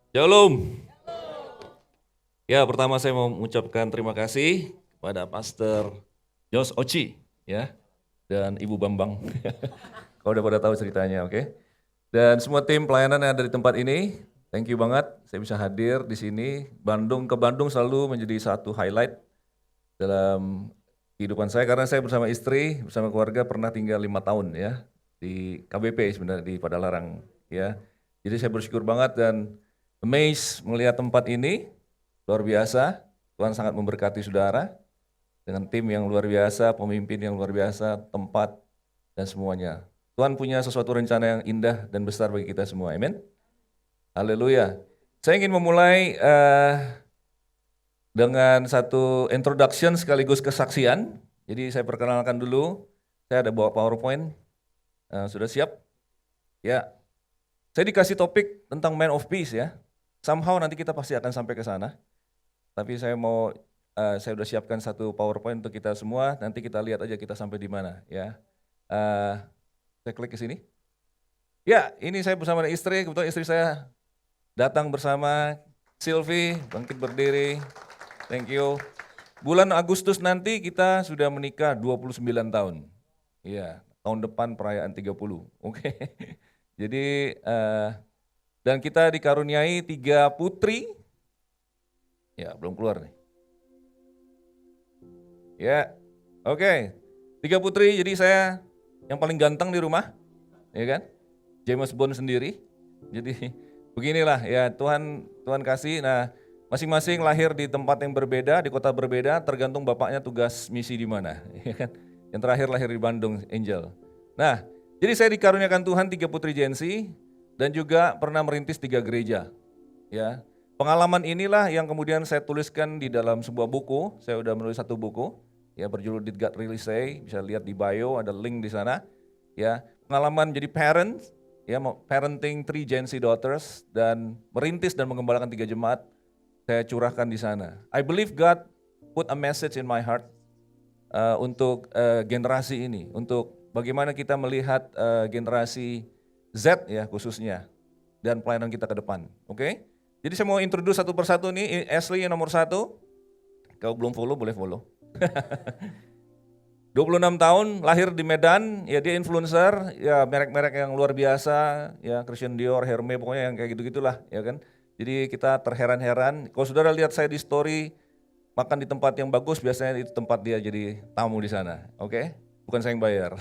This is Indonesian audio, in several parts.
Shalom. Ya, pertama saya mau mengucapkan terima kasih kepada Pastor Jos Oci ya dan Ibu Bambang. Kalau udah pada tahu ceritanya, oke. Dan semua tim pelayanan yang ada di tempat ini, thank you banget saya bisa hadir di sini. Bandung ke Bandung selalu menjadi satu highlight dalam kehidupan saya karena saya bersama istri, bersama keluarga pernah tinggal 5 tahun ya di KBP sebenarnya di Padalarang ya. Jadi saya bersyukur banget dan amazed melihat tempat ini luar biasa. Tuhan sangat memberkati saudara dengan tim yang luar biasa, pemimpin yang luar biasa, tempat dan semuanya. Tuhan punya sesuatu rencana yang indah dan besar bagi kita semua. Amin. Haleluya. Saya ingin memulai dengan satu introduction sekaligus kesaksian. Jadi saya perkenalkan dulu, saya ada bawa PowerPoint. Sudah siap? Ya. Saya dikasih topik tentang Man of Peace ya. Somehow nanti kita pasti akan sampai ke sana. Tapi saya sudah siapkan satu PowerPoint untuk kita semua. Nanti kita lihat aja kita sampai di mana ya. Saya klik ke sini. Ya, ini saya bersama dengan istri. Kebetulan istri saya datang bersama Sylvie, bangkit berdiri. Thank you. Bulan Agustus nanti kita sudah menikah 29 tahun. Iya, tahun depan perayaan 30. Oke. Jadi dan kita dikaruniai 3 putri. Ya, belum keluar nih. Ya. Oke. 3 putri, jadi saya yang paling ganteng di rumah. Ya kan? James Bond sendiri. Jadi beginilah ya Tuhan kasih. Nah, masing-masing lahir di tempat yang berbeda, di kota berbeda, tergantung bapaknya tugas misi di mana, ya kan? Yang terakhir lahir di Bandung, Angel. Nah, jadi saya dikaruniakan Tuhan 3 putri Jensi dan juga pernah merintis 3 gereja. Ya, pengalaman inilah yang kemudian saya tuliskan di dalam sebuah buku. Saya sudah menulis satu buku, ya berjudul Did God Really Say? Bisa lihat di bio, ada link di sana. Ya, pengalaman jadi parents, ya parenting 3 Gen Z daughters dan merintis dan mengembalakan 3 jemaat. Saya curahkan di sana. I believe God put a message in my heart untuk generasi ini, untuk bagaimana kita melihat generasi Z ya khususnya dan pelayanan kita ke depan. Oke? Jadi saya mau introduce satu persatu nih. Ashley yang nomor 1. Kalau belum follow boleh follow. 26 tahun, lahir di Medan, ya dia influencer, ya merek-merek yang luar biasa, ya Christian Dior, Hermes, pokoknya yang kayak gitu-gitulah, ya kan. Jadi kita terheran-heran, kalau saudara lihat saya di story, makan di tempat yang bagus, biasanya itu tempat dia jadi tamu di sana, oke? Bukan saya yang bayar.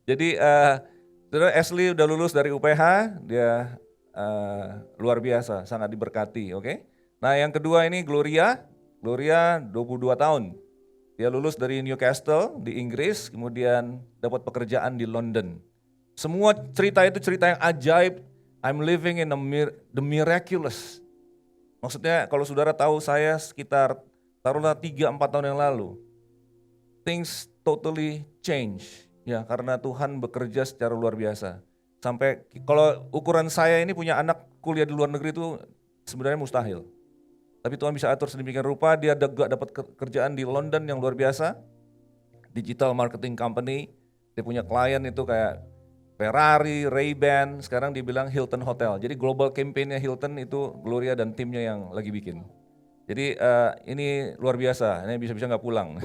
Jadi saudara Ashley udah lulus dari UPH, dia luar biasa, sangat diberkati, oke? Nah yang kedua ini Gloria 22 tahun. Dia lulus dari Newcastle di Inggris, kemudian dapat pekerjaan di London. Semua cerita itu cerita yang ajaib. I'm living in the miraculous. Maksudnya kalau saudara tahu saya sekitar taruhlah 3-4 tahun yang lalu. Things totally change. Ya, karena Tuhan bekerja secara luar biasa. Sampai kalau ukuran saya ini punya anak kuliah di luar negeri itu sebenarnya mustahil. Tapi Tuhan bisa atur sedemikian rupa, dia dapat kerjaan di London yang luar biasa, digital marketing company, dia punya klien itu kayak Ferrari, Ray-Ban, sekarang dibilang Hilton Hotel. Jadi global campaign-nya Hilton itu Gloria dan timnya yang lagi bikin. Jadi ini luar biasa, ini bisa-bisa nggak pulang,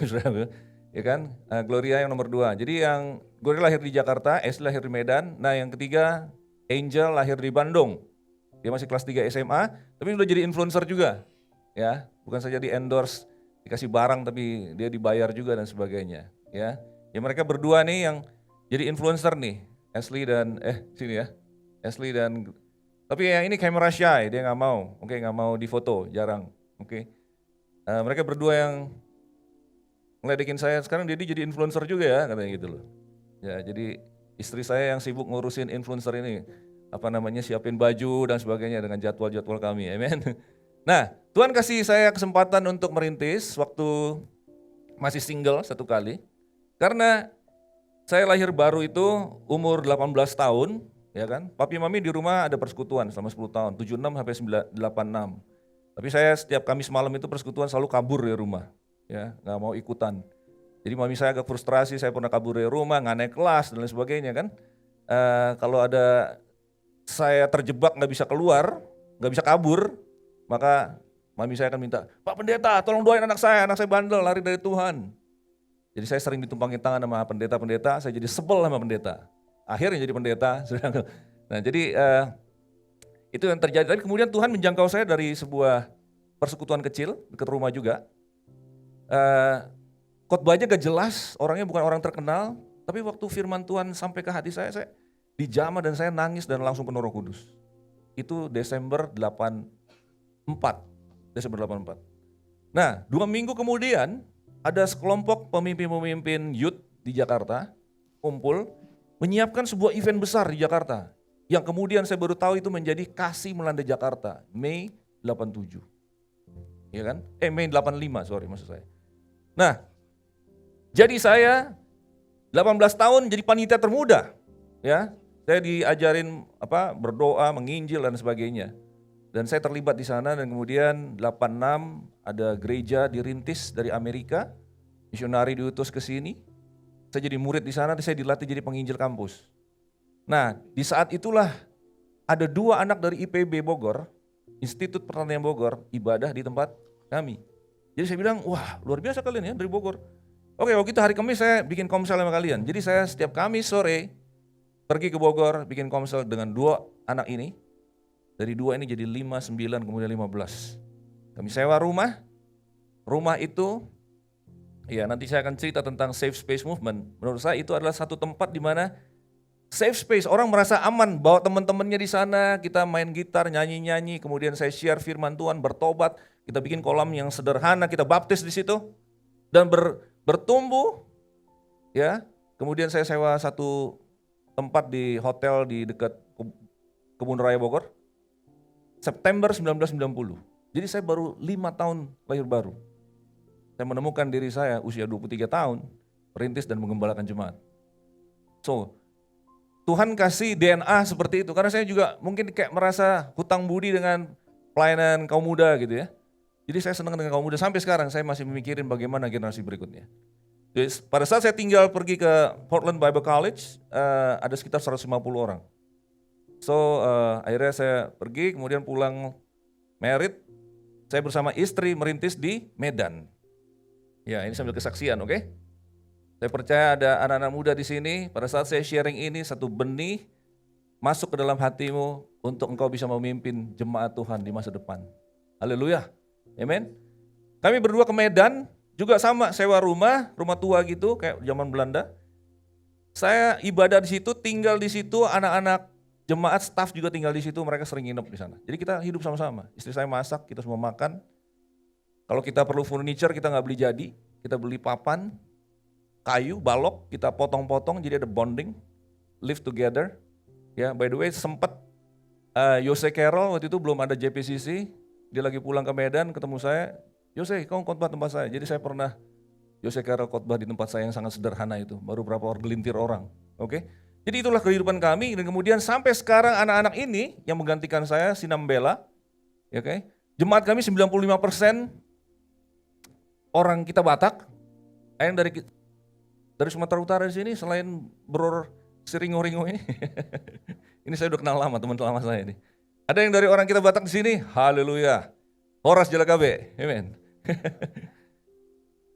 ya kan? Gloria yang nomor 2. Jadi yang Gloria lahir di Jakarta, Ashley lahir di Medan. Nah yang ketiga Angel lahir di Bandung. Dia masih kelas 3 SMA, tapi udah jadi influencer juga. Ya, bukan saja di endorse, dikasih barang tapi dia dibayar juga dan sebagainya, ya. Ya mereka berdua nih yang jadi influencer nih, Ashley dan sini ya. Ashley dan tapi yang ini camera shy, dia nggak mau. Oke, nggak mau difoto, jarang. Oke. Mereka berdua yang ngeledekin saya, sekarang dia jadi influencer juga ya, katanya gitu loh. Ya, jadi istri saya yang sibuk ngurusin influencer ini, siapin baju dan sebagainya dengan jadwal-jadwal kami, amen. Nah, Tuhan kasih saya kesempatan untuk merintis waktu masih single satu kali. Karena saya lahir baru itu umur 18 tahun, ya kan. Papi mami di rumah ada persekutuan selama 10 tahun, 76 sampai 86. Tapi saya setiap Kamis malam itu persekutuan selalu kabur dari rumah, ya, nggak mau ikutan. Jadi mami saya agak frustrasi, saya pernah kabur dari rumah, nggak naik kelas dan lain sebagainya kan. Kalau ada saya terjebak nggak bisa keluar, nggak bisa kabur, maka mami saya akan minta, Pak Pendeta tolong doain anak saya bandel, lari dari Tuhan. Jadi saya sering ditumpangin tangan sama pendeta-pendeta, saya jadi sebel sama pendeta. Akhirnya jadi pendeta. Nah jadi itu yang terjadi. Tapi kemudian Tuhan menjangkau saya dari sebuah persekutuan kecil, dekat rumah juga. Khotbahnya gak jelas, orangnya bukan orang terkenal, tapi waktu firman Tuhan sampai ke hati saya dijamah dan saya nangis dan langsung penuh Roh Kudus. Itu Desember 84. Nah 2 minggu kemudian, ada sekelompok pemimpin-pemimpin youth di Jakarta kumpul menyiapkan sebuah event besar di Jakarta yang kemudian saya baru tahu itu menjadi Kasih Melanda Jakarta Mei 87. Ya kan? Mei 85 maksud saya. Nah, jadi saya 18 tahun jadi panitia termuda. Ya. Saya diajarin berdoa, menginjil dan sebagainya. Dan saya terlibat di sana dan kemudian 86 ada gereja dirintis dari Amerika, misionari diutus ke sini. Saya jadi murid di sana, saya dilatih jadi penginjil kampus. Nah, di saat itulah ada 2 anak dari IPB Bogor, Institut Pertanian Bogor, ibadah di tempat kami. Jadi saya bilang, wah luar biasa kalian ya dari Bogor. Oke, waktu itu hari Kamis saya bikin komsel sama kalian. Jadi saya setiap Kamis sore pergi ke Bogor bikin komsel dengan 2 anak ini. Dari 2 ini jadi 5, 9, kemudian 15. Kami sewa rumah itu, ya nanti saya akan cerita tentang safe space movement. Menurut saya itu adalah satu tempat di mana safe space, orang merasa aman, bawa teman-temannya di sana, kita main gitar, nyanyi-nyanyi, kemudian saya share firman Tuhan, bertobat, kita bikin kolam yang sederhana, kita baptis di situ, dan bertumbuh, ya. Kemudian saya sewa satu tempat di hotel di dekat Kebun Raya Bogor. September 1990. Jadi saya baru 5 tahun lahir baru. Saya menemukan diri saya usia 23 tahun, merintis dan menggembalakan jemaat. So, Tuhan kasih DNA seperti itu, karena saya juga mungkin kayak merasa hutang budi dengan pelayanan kaum muda gitu ya. Jadi saya senang dengan kaum muda, sampai sekarang saya masih memikirin bagaimana generasi berikutnya. Jadi, pada saat saya tinggal pergi ke Portland Bible College, ada sekitar 150 orang. So akhirnya saya pergi, kemudian pulang married, saya bersama istri merintis di Medan. Ya ini sambil kesaksian, oke? Saya percaya ada anak-anak muda di sini, pada saat saya sharing ini satu benih masuk ke dalam hatimu untuk engkau bisa memimpin jemaat Tuhan di masa depan. Haleluya, amen. Kami berdua ke Medan, juga sama sewa rumah tua gitu kayak zaman Belanda. Saya ibadah di situ, tinggal di situ, anak-anak jemaat, staff juga tinggal di situ, mereka sering nginep di sana. Jadi kita hidup sama-sama. Istri saya masak, kita semua makan. Kalau kita perlu furniture, kita nggak beli jadi, kita beli papan, kayu, balok, kita potong-potong, jadi ada bonding, live together. Ya, by the way, sempat Yose Carroll waktu itu belum ada JPCC, dia lagi pulang ke Medan, ketemu saya, Yose, kamu khotbah tempat saya. Jadi saya pernah Yose Carroll khotbah di tempat saya yang sangat sederhana itu, baru berapa orang gelintir orang, oke? Jadi itulah kehidupan kami, dan kemudian sampai sekarang anak-anak ini yang menggantikan saya, Sinambela, ya okay? Jemaat kami 95% orang kita Batak, yang dari Sumatera Utara di sini, selain Bro Siringo-ringo ini, ini saya udah kenal lama, teman lama saya ini. Ada yang dari orang kita Batak di sini, haleluya, Horas Jalagabe, amen.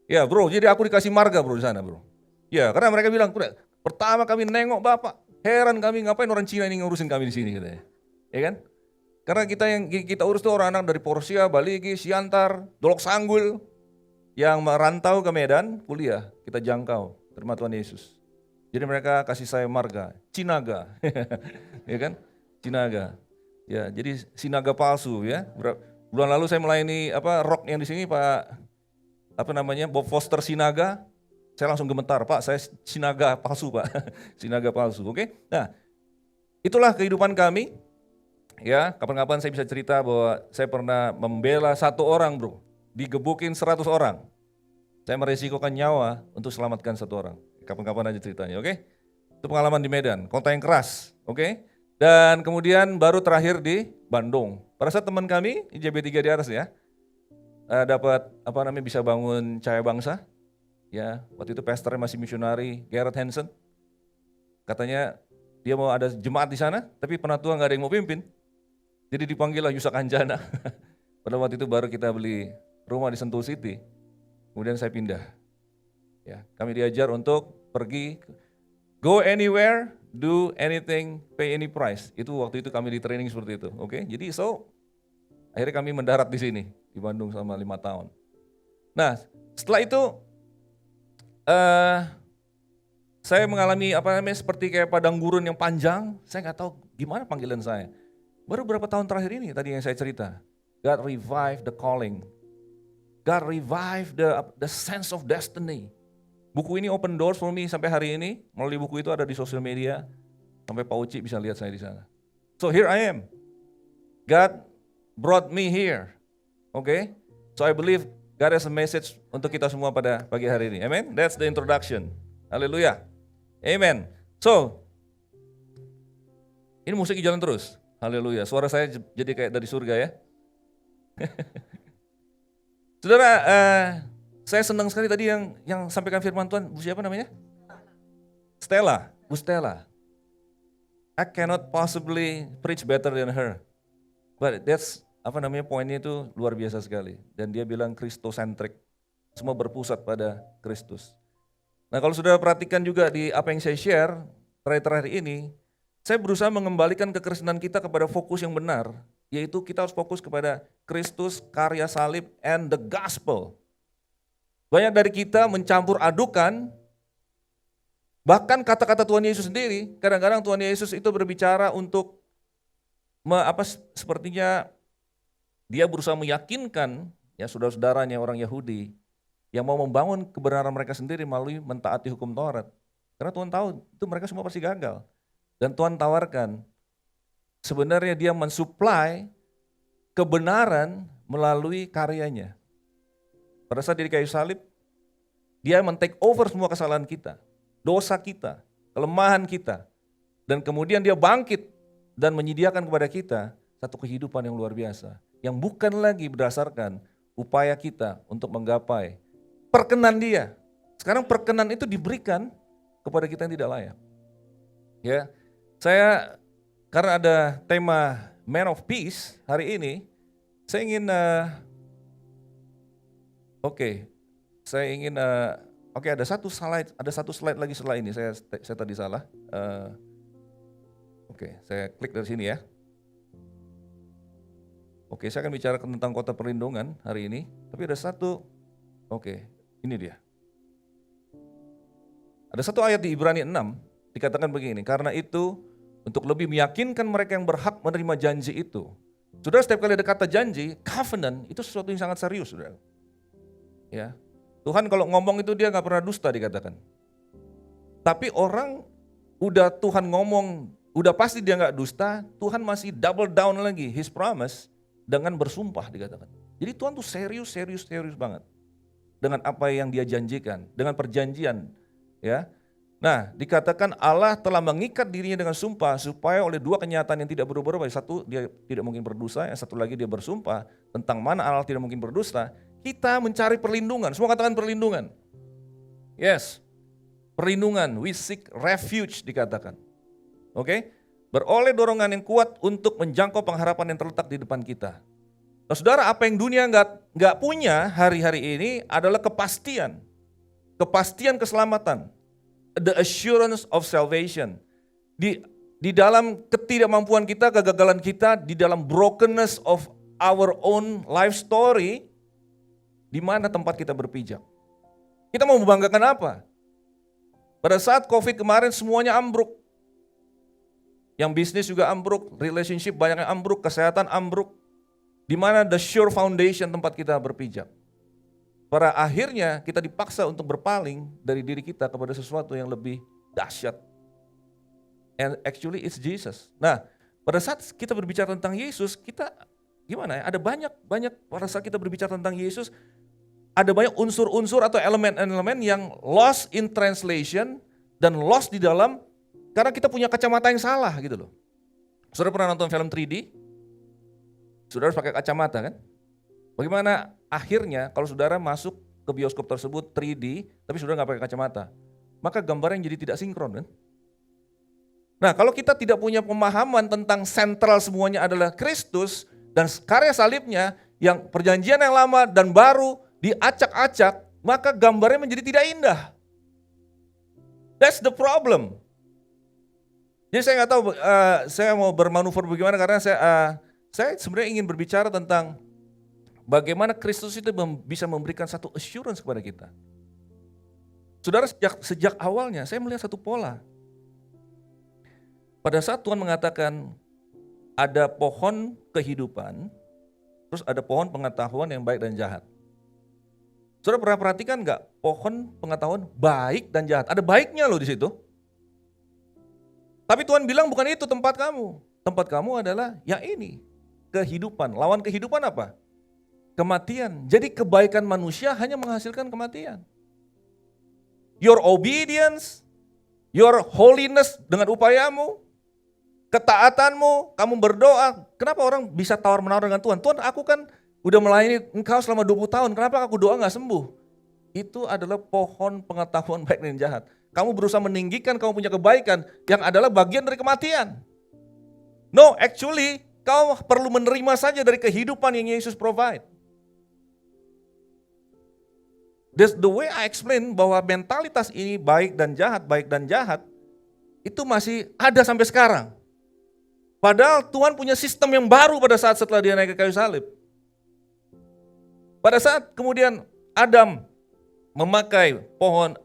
Ya bro, jadi aku dikasih marga bro di sana bro. Ya karena mereka bilang, pertama kami nengok Bapak, heran kami ngapain orang Cina ini ngurusin kami di sini katanya. Ya kan? Karena kita urus tuh orang anak dari Porsia, Baligi, Siantar, Dolok Sanggul yang merantau ke Medan kuliah, kita jangkau. Terima Tuhan Yesus. Jadi mereka kasih saya marga, Cinaga. Ya kan? Cinaga. Ya, jadi Sinaga palsu ya. Bulan lalu saya melayani rock yang di sini Pak Bob Foster Sinaga. Saya langsung gemetar, Pak, saya Sinaga palsu, Pak. Sinaga palsu, oke? Nah, itulah kehidupan kami. Ya, kapan-kapan saya bisa cerita bahwa saya pernah membela 1 orang, bro. Digebukin 100 orang. Saya meresikokan nyawa untuk selamatkan 1 orang. Kapan-kapan aja ceritanya, oke? Itu pengalaman di Medan, kota yang keras, oke? Dan kemudian baru terakhir di Bandung. Pada saat teman kami, IJB3 di atas ya, dapat bisa bangun Cahaya Bangsa. Ya, waktu itu pastornya masih misionari, Garrett Hansen. Katanya dia mau ada jemaat di sana, tapi penatua nggak ada yang mau pimpin. Jadi dipanggil lah Yusak Anjana. Pada waktu itu baru kita beli rumah di Sentul City. Kemudian saya pindah. Ya, kami diajar untuk pergi, go anywhere, do anything, pay any price. Itu waktu itu kami di training seperti itu. Oke, jadi akhirnya kami mendarat di sini di Bandung selama 5 tahun. Nah, setelah itu saya mengalami seperti kayak padang gurun yang panjang. Saya nggak tahu gimana panggilan saya. Baru beberapa tahun terakhir ini tadi yang saya cerita, God revive the calling, God revive the sense of destiny. Buku ini open doors for me sampai hari ini. Melalui buku itu ada di sosial media, sampai Pak Uci bisa lihat saya di sana. So here I am. God brought me here. Okay? So I believe God has a message untuk kita semua pada pagi hari ini. Amen. That's the introduction. Haleluya. Amen. So ini musiknya jalan terus. Haleluya. Suara saya jadi kayak dari surga ya. Saudara, saya senang sekali tadi yang sampaikan firman Tuhan. Bu siapa namanya? Stella. Bu Stella. I cannot possibly preach better than her. But that's poinnya itu luar biasa sekali. Dan dia bilang Christocentric. Semua berpusat pada Kristus. Nah, kalau sudah perhatikan juga di apa yang saya share terakhir ini, saya berusaha mengembalikan kekristenan kita kepada fokus yang benar, yaitu kita harus fokus kepada Kristus, karya salib, and the gospel. Banyak dari kita mencampur adukan, bahkan kata-kata Tuhan Yesus sendiri, kadang-kadang Tuhan Yesus itu berbicara untuk, sepertinya dia berusaha meyakinkan ya saudara-saudaranya orang Yahudi, yang mau membangun kebenaran mereka sendiri melalui mentaati hukum Taurat. Karena Tuhan tahu itu mereka semua pasti gagal. Dan Tuhan tawarkan, sebenarnya dia mensuplai kebenaran melalui karyanya. Pada saat dia di kayu salib, dia men-take over semua kesalahan kita, dosa kita, kelemahan kita. Dan kemudian dia bangkit dan menyediakan kepada kita satu kehidupan yang luar biasa. Yang bukan lagi berdasarkan upaya kita untuk menggapai perkenan dia. Sekarang perkenan itu diberikan kepada kita yang tidak layak. Ya, saya karena ada tema Man of Peace hari ini, saya ingin ada satu slide lagi setelah ini. Saya tadi salah. Saya klik dari sini ya. Saya akan bicara tentang kota perlindungan hari ini. Tapi ada satu, ini dia. Ada satu ayat di Ibrani 6 dikatakan begini, karena itu untuk lebih meyakinkan mereka yang berhak menerima janji itu. Saudara, setiap kali ada kata janji, covenant, itu sesuatu yang sangat serius, saudara. Ya, Tuhan kalau ngomong itu dia nggak pernah dusta dikatakan. Tapi orang udah Tuhan ngomong, udah pasti dia nggak dusta, Tuhan masih double down lagi His promise dengan bersumpah dikatakan. Jadi Tuhan tuh serius banget dengan apa yang dia janjikan, dengan perjanjian, ya. Nah, dikatakan Allah telah mengikat dirinya dengan sumpah supaya oleh dua kenyataan yang tidak berubah-ubah, satu dia tidak mungkin berdosa, yang satu lagi dia bersumpah tentang mana Allah tidak mungkin berdusta, kita mencari perlindungan. Semua katakan perlindungan. Yes, perlindungan, we seek refuge dikatakan. Beroleh dorongan yang kuat untuk menjangkau pengharapan yang terletak di depan kita. Nah, saudara, apa yang dunia nggak punya hari-hari ini adalah kepastian keselamatan. The assurance of salvation. Di dalam ketidakmampuan kita, kegagalan kita, di dalam brokenness of our own life story, di mana tempat kita berpijak? Kita mau membanggakan apa? Pada saat COVID kemarin semuanya ambruk. Yang bisnis juga ambruk, relationship banyak yang ambruk, kesehatan ambruk. Di mana the sure foundation tempat kita berpijak. Pada akhirnya kita dipaksa untuk berpaling dari diri kita kepada sesuatu yang lebih dahsyat. And actually it's Jesus. Nah, pada saat kita berbicara tentang Yesus, kita gimana ya? Ada banyak pada saat kita berbicara tentang Yesus, ada banyak unsur-unsur atau elemen-elemen yang lost in translation dan lost di dalam karena kita punya kacamata yang salah gitu loh. Saudara pernah nonton film 3D? Saudara pakai kacamata kan? Bagaimana akhirnya kalau saudara masuk ke bioskop tersebut 3D, tapi saudara nggak pakai kacamata, maka gambarnya jadi tidak sinkron kan? Nah, kalau kita tidak punya pemahaman tentang sentral semuanya adalah Kristus dan karya salibnya yang perjanjian yang lama dan baru diacak-acak, maka gambarnya menjadi tidak indah. That's the problem. Jadi saya nggak tahu, saya mau bermanuver bagaimana karena saya sebenarnya ingin berbicara tentang bagaimana Kristus itu bisa memberikan satu assurance kepada kita. Saudara, sejak awalnya saya melihat satu pola. Pada saat Tuhan mengatakan ada pohon kehidupan, terus ada pohon pengetahuan yang baik dan jahat. Saudara pernah perhatikan nggak pohon pengetahuan baik dan jahat? Ada baiknya loh di situ. Tapi Tuhan bilang bukan itu tempat kamu. Tempat kamu adalah yang ini, kehidupan. Lawan kehidupan apa? Kematian. Jadi kebaikan manusia hanya menghasilkan kematian. Your obedience, your holiness dengan upayamu, ketaatanmu, kamu berdoa. Kenapa orang bisa tawar-menawar dengan Tuhan? Tuhan, aku kan udah melayani engkau selama 20 tahun, kenapa aku doa gak sembuh? Itu adalah pohon pengetahuan baik dan jahat. Kamu berusaha meninggikan kamu punya kebaikan yang adalah bagian dari kematian. No, actually, kau perlu menerima saja dari kehidupan yang Yesus provide. That's the way I explain bahwa mentalitas ini baik dan jahat, itu masih ada sampai sekarang. Padahal Tuhan punya sistem yang baru pada saat setelah dia naik ke kayu salib. Pada saat kemudian Adam memakai pohon,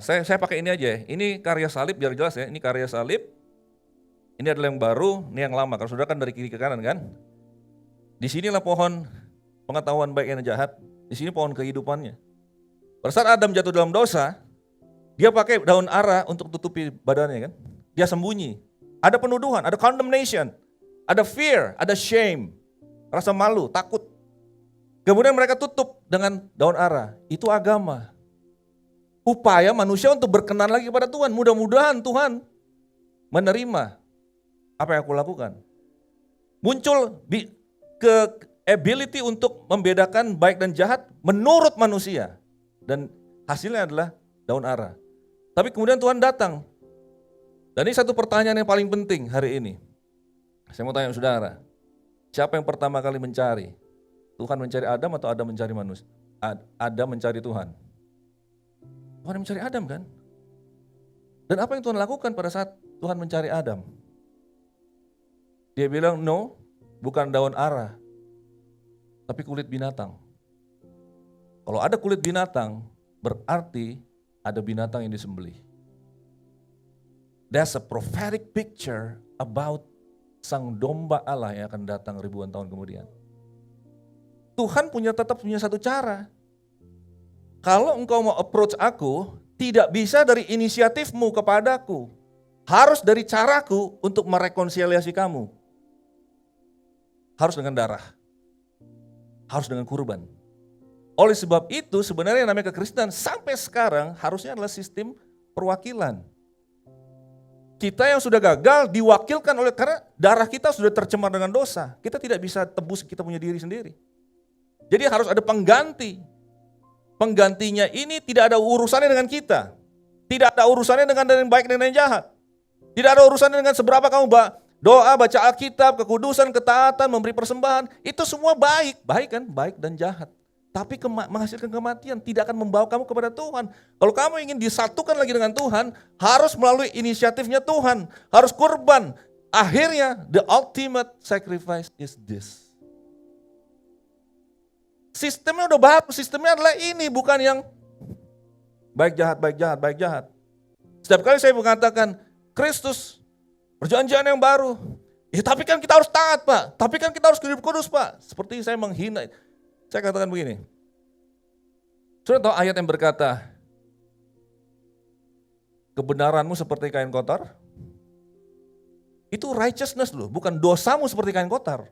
saya pakai ini aja ya, ini karya salib biar jelas ya, ini karya salib, ini adalah yang baru, ini yang lama, kalau saudara kan dari kiri ke kanan kan. Di sinilah pohon pengetahuan baik dan jahat, di sini pohon kehidupannya. Pada saat Adam jatuh dalam dosa, dia pakai daun ara untuk tutupi badannya kan. Dia sembunyi. Ada penuduhan, ada condemnation, ada fear, ada shame, rasa malu, takut. Kemudian mereka tutup dengan daun ara. Itu agama. Upaya manusia untuk berkenan lagi kepada Tuhan. Mudah-mudahan Tuhan menerima apa yang aku lakukan. Muncul ke ability untuk membedakan baik dan jahat menurut manusia. Dan hasilnya adalah daun ara. Tapi kemudian Tuhan datang. Dan ini satu pertanyaan yang paling penting hari ini. Saya mau tanya saudara, siapa yang pertama kali mencari? Tuhan mencari Adam atau Adam mencari manusia? Adam mencari Tuhan. Tuhan mencari Adam kan? Dan apa yang Tuhan lakukan pada saat Tuhan mencari Adam? Dia bilang, no, bukan daun ara, tapi kulit binatang. Kalau ada kulit binatang, berarti ada binatang yang disembelih. That's a prophetic picture about sang domba Allah yang akan datang ribuan tahun kemudian. Tuhan tetap punya satu cara. Kalau engkau mau approach aku, tidak bisa dari inisiatifmu kepadaku. Harus dari caraku untuk merekonsiliasi kamu. Harus dengan darah. Harus dengan kurban. Oleh sebab itu sebenarnya yang namanya kekristenan sampai sekarang harusnya adalah sistem perwakilan. Kita yang sudah gagal diwakilkan karena darah kita sudah tercemar dengan dosa. Kita tidak bisa tebus kita punya diri sendiri. Jadi harus ada pengganti. Penggantinya ini tidak ada urusannya dengan kita. Tidak ada urusannya dengan yang baik dan yang jahat. Tidak ada urusannya dengan seberapa kamu doa, baca Alkitab, kekudusan, ketaatan, memberi persembahan. Itu semua baik. Baik kan? Baik dan jahat. Tapi menghasilkan kematian tidak akan membawa kamu kepada Tuhan. Kalau kamu ingin disatukan lagi dengan Tuhan, harus melalui inisiatifnya Tuhan. Harus kurban. Akhirnya, the ultimate sacrifice is this. Sistemnya udah baru, sistemnya adalah ini, bukan yang baik jahat, baik jahat, baik jahat. Setiap kali saya mengatakan, Kristus, perjanjian yang baru. Ya tapi kan kita harus taat Pak, tapi kan kita harus hidup kudus Pak. Seperti saya menghina. Saya katakan begini, sudah tahu ayat yang berkata, kebenaranmu seperti kain kotor? Itu righteousness loh, bukan dosamu seperti kain kotor.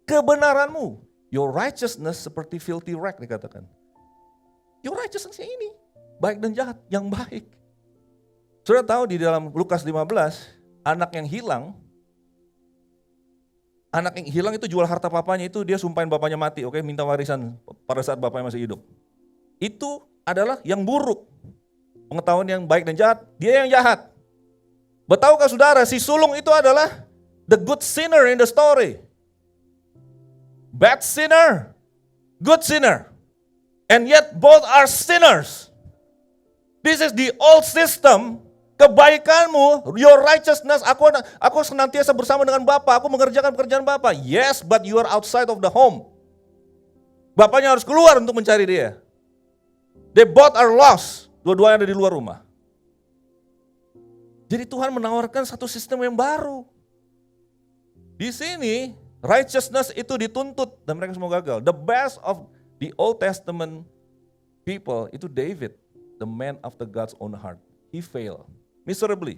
Kebenaranmu, your righteousness seperti filthy rag dikatakan. Your righteousness ini, baik dan jahat, yang baik. Sudah tahu di dalam Lukas 15, anak yang hilang itu jual harta papanya, itu dia sumpahin bapaknya mati, oke, minta warisan pada saat bapaknya masih hidup. Itu adalah yang buruk. Pengetahuan yang baik dan jahat, dia yang jahat. Tahukah saudara, si sulung itu adalah the good sinner in the story. Bad sinner, good sinner. And yet both are sinners. This is the old system. Kebaikanmu, your righteousness, aku senantiasa bersama dengan Bapa, aku mengerjakan pekerjaan Bapa. Yes, but you are outside of the home. Bapaknya harus keluar untuk mencari dia. They both are lost. Dua-duanya ada di luar rumah. Jadi Tuhan menawarkan satu sistem yang baru. Di sini, righteousness itu dituntut dan mereka semua gagal. The best of the Old Testament people itu David, the man after God's own heart. He failed miserably.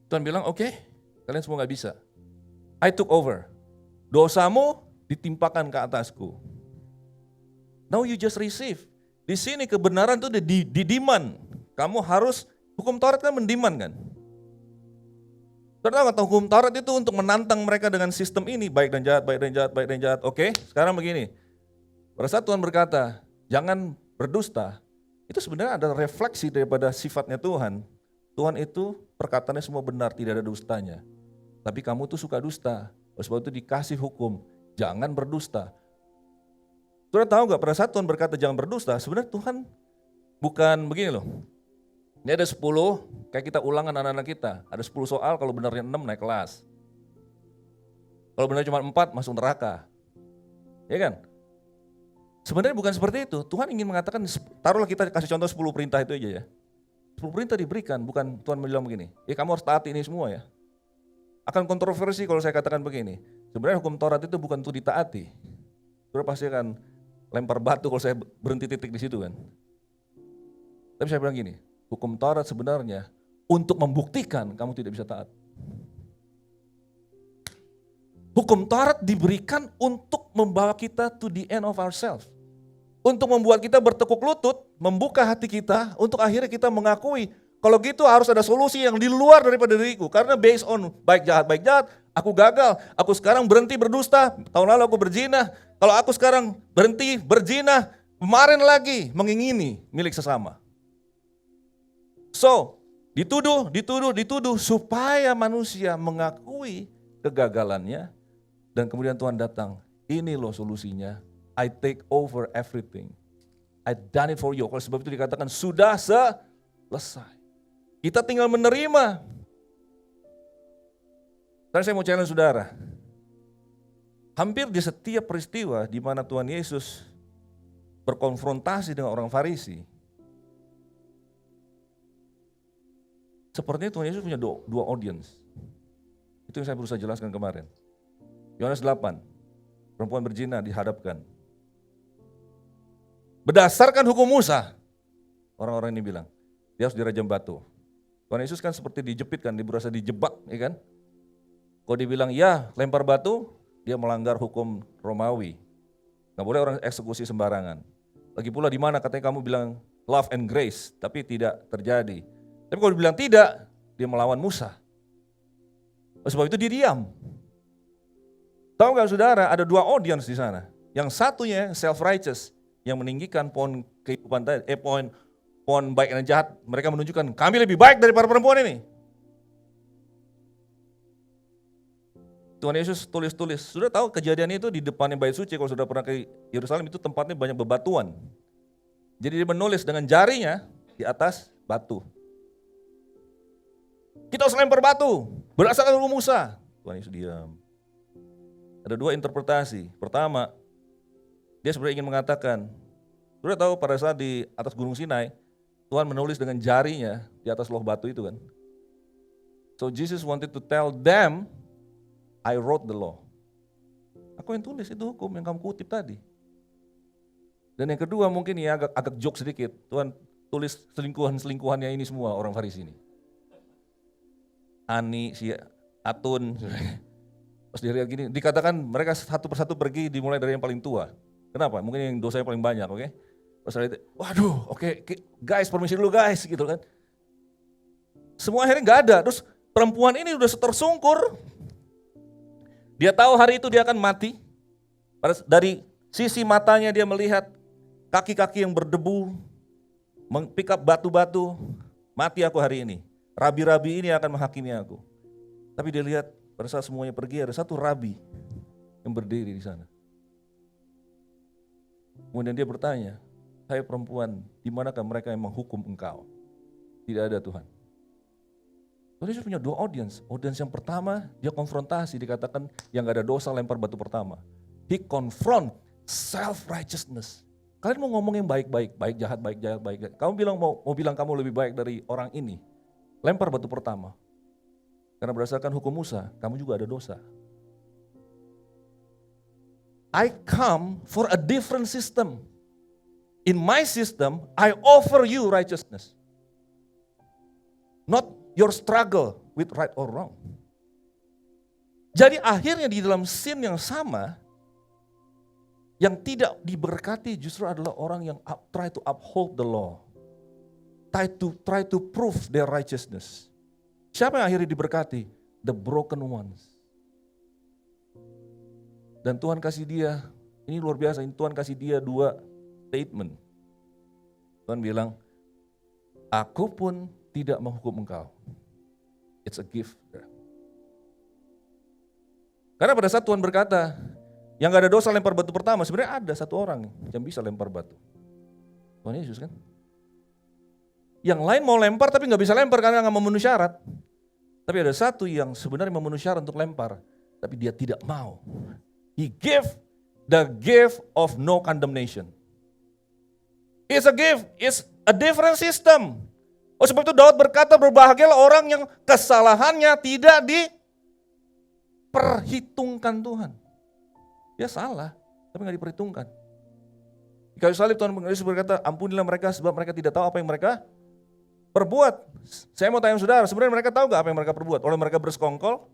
Tuhan bilang, oke, kalian semua gak bisa. I took over. Dosamu ditimpakan ke atasku. Now you just receive. Di sini kebenaran itu di-demand. Kamu harus, hukum Taurat kan mendiman kan? Karena hukum Taurat itu untuk menantang mereka dengan sistem ini, baik dan jahat, baik dan jahat, baik dan jahat. Oke, sekarang begini. Pada saat Tuhan berkata, jangan berdusta, itu sebenarnya ada refleksi daripada sifatnya Tuhan. Tuhan itu perkataannya semua benar, tidak ada dustanya. Tapi kamu tuh suka dusta. Oleh sebab itu dikasih hukum, jangan berdusta. Saudara tahu gak pada saat Tuhan berkata jangan berdusta, sebenarnya Tuhan bukan begini loh. Ini ada 10, kayak kita ulangan anak-anak kita. Ada 10 soal, kalau benarnya 6 naik kelas. Kalau benarnya cuma 4 masuk neraka. Ya kan? Sebenarnya bukan seperti itu. Tuhan ingin mengatakan, taruhlah kita kasih contoh 10 perintah itu aja ya. 10 perintah diberikan, bukan Tuhan bilang begini. Ya kamu harus taati ini semua ya. Akan kontroversi kalau saya katakan begini. Sebenarnya hukum Taurat itu bukan untuk ditaati. Saudara pasti akan lempar batu kalau saya berhenti titik di situ kan. Tapi saya bilang gini, hukum Taurat sebenarnya untuk membuktikan kamu tidak bisa taat. Hukum Taurat diberikan untuk membawa kita to the end of ourselves. Untuk membuat kita bertekuk lutut, membuka hati kita, untuk akhirnya kita mengakui, kalau gitu harus ada solusi yang di luar daripada diriku. Karena based on baik jahat, aku gagal. Aku sekarang berhenti berdusta, tahun lalu aku berzina. Kalau aku sekarang berhenti berzina, kemarin lagi mengingini milik sesama. So, dituduh, supaya manusia mengakui kegagalannya. Dan kemudian Tuhan datang, ini loh solusinya. I take over everything. I done it for you. Kalau sebab itu dikatakan sudah selesai. Kita tinggal menerima. Dan saya mau challenge saudara. Hampir di setiap peristiwa di mana Tuhan Yesus berkonfrontasi dengan orang Farisi, sepertinya Tuhan Yesus punya dua audience. Itu yang saya berusaha jelaskan kemarin. Yohanes 8, perempuan berzina dihadapkan. Berdasarkan hukum Musa, orang-orang ini bilang, dia harus dirajam batu. Tuhan Yesus kan seperti dijepit kan, berasa dijebak, ya kan? Kalau dibilang ya lempar batu, dia melanggar hukum Romawi. Gak boleh orang eksekusi sembarangan. Lagi pula di mana katanya kamu bilang love and grace, tapi tidak terjadi. Tapi kalau dibilang tidak, dia melawan Musa. Sebab itu dia diam. Tahu gak saudara, ada dua audience di sana. Yang satunya self-righteous, yang meninggikan poin kehidupan tadi, poin baik dan jahat. Mereka menunjukkan kami lebih baik dari para perempuan ini. Tuhan Yesus tulis-tulis. Sudah tahu kejadian itu di depannya bait suci, kalau sudah pernah ke Yerusalem itu tempatnya banyak bebatuan. Jadi dia menulis dengan jarinya di atas batu. Kita harus lempar batu, berdasarkan hukum Musa. Tuhan Yesus diam. Ada dua interpretasi. Pertama, dia sebenarnya ingin mengatakan, sudah tahu pada saat di atas Gunung Sinai, Tuhan menulis dengan jarinya di atas loh batu itu kan. So Jesus wanted to tell them, I wrote the law. Aku yang tulis itu hukum yang kamu kutip tadi. Dan yang kedua mungkin ya agak joke sedikit. Tuhan tulis selingkuhan-selingkuhannya ini semua orang Farisi ini. Ani, si Atun. Pas dilihat gini, dikatakan mereka satu persatu pergi dimulai dari yang paling tua. Kenapa? Mungkin yang dosanya paling banyak, oke? Pas lihat, waduh, oke, guys, permisi dulu guys, gitu kan. Semua akhirnya nggak ada. Terus perempuan ini udah tersungkur. Dia tahu hari itu dia akan mati. Dari sisi matanya dia melihat kaki-kaki yang berdebu, pick up batu-batu, mati aku hari ini. Rabi-rabi ini akan menghakimi aku. Tapi dia lihat pada saat semuanya pergi ada satu rabi yang berdiri di sana. Kemudian dia bertanya, "Hai perempuan, di manakah mereka yang menghukum engkau?" Tidak ada, Tuhan. Tuhan Yesus punya dua audiens. Audiens yang pertama, dia konfrontasi, dikatakan yang gak ada dosa lempar batu pertama. He confront self-righteousness. Kalian mau ngomong yang baik-baik, baik jahat, baik jahat, baik jahat. Kamu bilang mau bilang kamu lebih baik dari orang ini. Lempar batu pertama. Karena berdasarkan hukum Musa, kamu juga ada dosa. I come for a different system. In my system, I offer you righteousness. Not your struggle with right or wrong. Jadi akhirnya di dalam sin yang sama, yang tidak diberkati justru adalah orang yang try to uphold the law. Try to prove their righteousness. Siapa yang akhirnya diberkati? The broken ones. Dan Tuhan kasih dia, ini luar biasa, Tuhan kasih dia dua statement. Tuhan bilang, aku pun tidak menghukum engkau. It's a gift. Karena pada saat Tuhan berkata, yang gak ada dosa lempar batu pertama, sebenarnya ada satu orang yang bisa lempar batu. Tuhan Yesus kan. Yang lain mau lempar tapi gak bisa lempar karena gak memenuhi syarat. Tapi ada satu yang sebenarnya memenuhi syarat untuk lempar, tapi dia tidak mau. He gave the gift of no condemnation. It's a gift, it's a different system. Oh sebab itu Daud berkata, berbahagialah orang yang kesalahannya tidak diperhitungkan Tuhan. Dia salah, tapi gak diperhitungkan. Di kayu salib Tuhan Yesus berkata, ampunilah mereka sebab mereka tidak tahu apa yang mereka perbuat. Saya mau tanya saudara, sebenarnya mereka tahu gak apa yang mereka perbuat? Oleh mereka bersekongkol,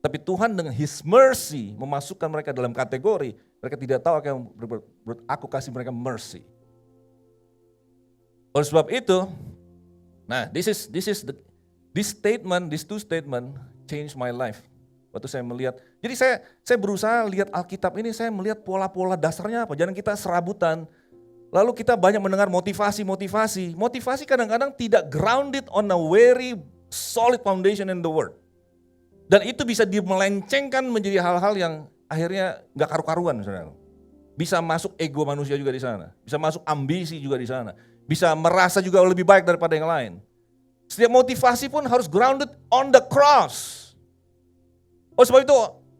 tapi Tuhan dengan His mercy memasukkan mereka dalam kategori, mereka tidak tahu apa yang berbuat, aku kasih mereka mercy. Oleh sebab itu, nah this two statement changed my life. Waktu saya melihat, jadi saya berusaha lihat Alkitab ini, saya melihat pola-pola dasarnya apa. Jangan kita serabutan, lalu kita banyak mendengar motivasi. Motivasi kadang-kadang tidak grounded on a very solid foundation in the word. Dan itu bisa dimelencengkan menjadi hal-hal yang akhirnya gak karu-karuan. Saudara. Bisa masuk ego manusia juga di sana, bisa masuk ambisi juga di sana, bisa merasa juga lebih baik daripada yang lain. Setiap motivasi pun harus grounded on the cross. Oh sebab itu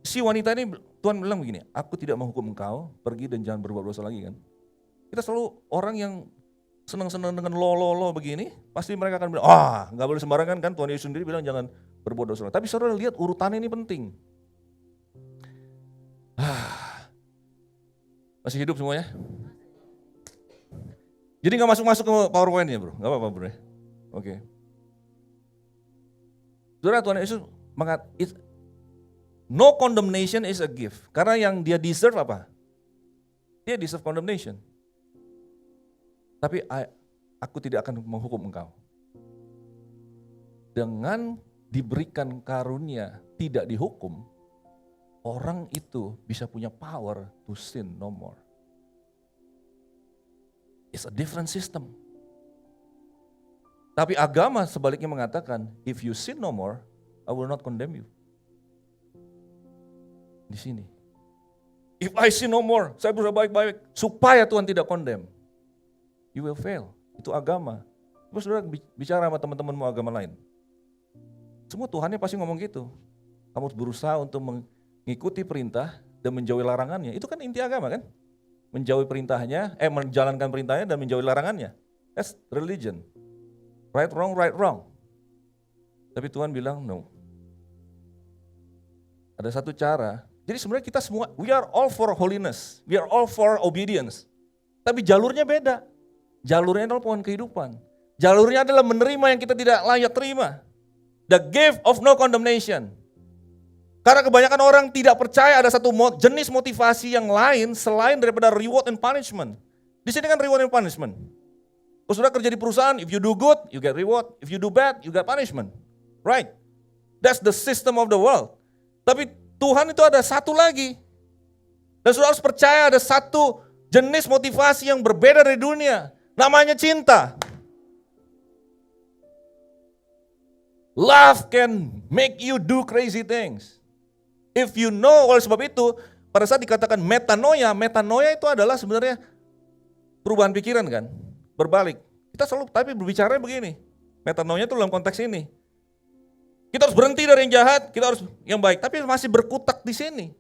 si wanita ini Tuhan bilang begini, aku tidak menghukum engkau, pergi dan jangan berbuat dosa lagi kan. Kita selalu orang yang senang-senang dengan lo begini, pasti mereka akan bilang, gak boleh sembarangan kan, Tuhan Yesus sendiri bilang jangan berbuat dosa lagi. Tapi saudara lihat urutannya ini penting. Masih hidup semuanya? Jadi gak masuk-masuk ke PowerPoint-nya bro, gak apa-apa bro. Oke. Saudara Tuhan Yesus mengatakan, no condemnation is a gift. Karena yang dia deserve apa? Dia deserve condemnation. Tapi aku tidak akan menghukum engkau. Dengan diberikan karunia tidak dihukum, orang itu bisa punya power to sin no more. It's a different system. Tapi agama sebaliknya mengatakan, if you sin no more, I will not condemn you. Di sini. If I sin no more, saya berusaha baik-baik supaya Tuhan tidak condemn. You will fail. Itu agama. Terus saudara bicara sama teman-temanmu agama lain. Semua Tuhannya pasti ngomong gitu. Kamu berusaha untuk mengikuti perintah dan menjauhi larangannya. Itu kan inti agama kan? Menjauhi perintahnya, menjalankan perintahnya dan menjauhi larangannya. That's religion. Right, wrong. Tapi Tuhan bilang no. Ada satu cara. Jadi sebenarnya kita semua, we are all for holiness. We are all for obedience. Tapi jalurnya beda. Jalurnya adalah pohon kehidupan. Jalurnya adalah menerima yang kita tidak layak terima. The gift of no condemnation. Karena kebanyakan orang tidak percaya ada satu jenis motivasi yang lain selain daripada reward and punishment. Di sini kan reward and punishment. Kalau sudah kerja di perusahaan, if you do good, you get reward. If you do bad, you get punishment. Right? That's the system of the world. Tapi Tuhan itu ada satu lagi. Dan saudara harus percaya ada satu jenis motivasi yang berbeda dari dunia. Namanya cinta. Love can make you do crazy things. If you know, oleh sebab itu, pada saat dikatakan metanoia itu adalah sebenarnya perubahan pikiran kan, berbalik. Kita selalu tapi berbicara begini, metanoia itu dalam konteks ini. Kita harus berhenti dari yang jahat, kita harus yang baik, tapi masih berkutak di sini.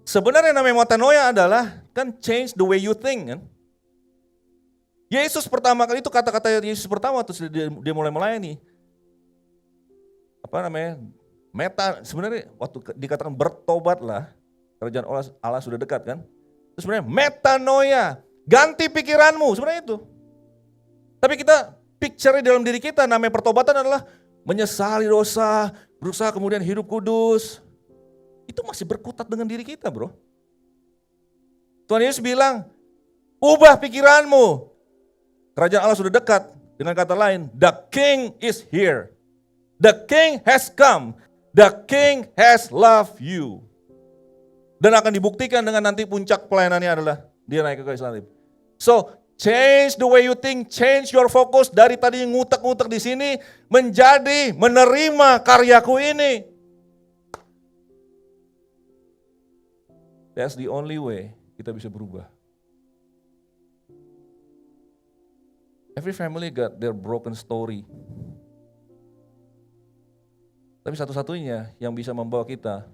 Sebenarnya namanya metanoia adalah kan change the way you think kan. Yesus pertama kali itu kata-kata Yesus pertama waktu dia mulai melayani. Apa namanya? Sebenarnya waktu dikatakan bertobatlah, kerajaan Allah sudah dekat kan. Itu sebenarnya metanoia, ganti pikiranmu, sebenarnya itu. Tapi kita picture dalam diri kita namanya pertobatan adalah menyesali dosa, berusaha kemudian hidup kudus. Itu masih berkutat dengan diri kita, bro. Tuhan Yesus bilang, ubah pikiranmu. Kerajaan Allah sudah dekat. Dengan kata lain, the king is here. The king has come. The king has loved you. Dan akan dibuktikan dengan nanti puncak pelayanannya adalah dia naik ke kayu salib. So, change the way you think, change your focus dari tadi ngutek-ngutek di sini menjadi menerima karyaku ini. That's the only way kita bisa berubah. Every family got their broken story. Tapi satu-satunya yang bisa membawa kita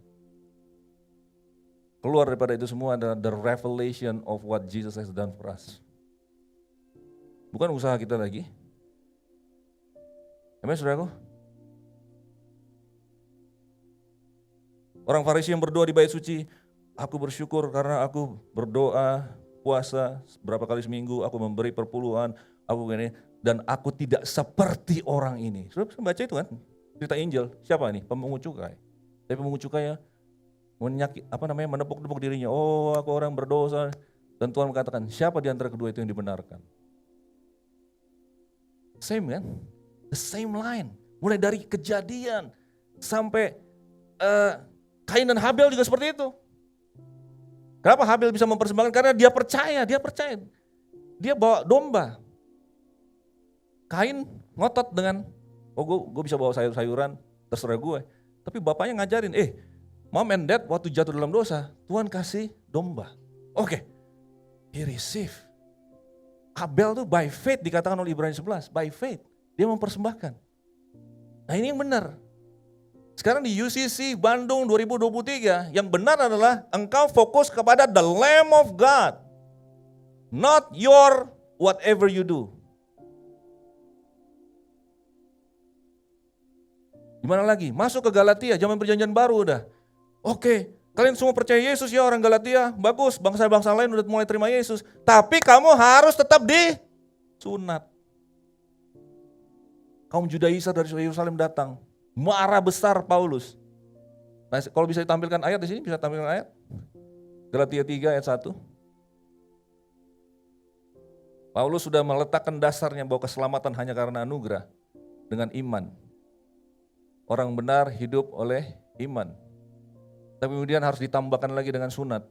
keluar daripada itu semua adalah the revelation of what Jesus has done for us. Bukan usaha kita lagi. Amin, saudaraku? Orang Farisi yang berdoa di bait suci, aku bersyukur karena aku berdoa, puasa berapa kali seminggu, aku memberi perpuluhan, aku gini, dan aku tidak seperti orang ini. Sudah baca itu kan? Cerita Injil, siapa nih? Pemungut cukai. Tapi pemungut cukai ya menepuk-nepuk dirinya. Oh, aku orang berdosa. Dan Tuhan mengatakan, siapa di antara kedua itu yang dibenarkan? Same kan? The same line. Mulai dari Kejadian sampai Kain dan Habel juga seperti itu. Kenapa Habel bisa mempersembahkan? Karena dia percaya. Dia bawa domba. Kain ngotot dengan, gue bisa bawa sayur-sayuran, terserah gue. Tapi bapaknya ngajarin, mom and dad waktu jatuh dalam dosa, Tuhan kasih domba. Oke, he receive. Abel tuh by faith dikatakan oleh Ibrani 11, by faith. Dia mempersembahkan. Nah ini yang benar. Sekarang di UCC Bandung 2023, yang benar adalah engkau fokus kepada the Lamb of God. Not your whatever you do. Gimana lagi? Masuk ke Galatia, zaman perjanjian baru udah. Oke, kalian semua percaya Yesus ya orang Galatia, bagus, bangsa-bangsa lain udah mulai terima Yesus. Tapi kamu harus tetap disunat. Kaum Judaisar dari Yerusalem datang, marah besar Paulus. Nah, kalau bisa ditampilkan ayat di sini, bisa tampilkan ayat. Galatia 3 ayat 1. Paulus sudah meletakkan dasarnya bahwa keselamatan hanya karena anugerah dengan iman. Orang benar hidup oleh iman. Tapi kemudian harus ditambahkan lagi dengan sunat.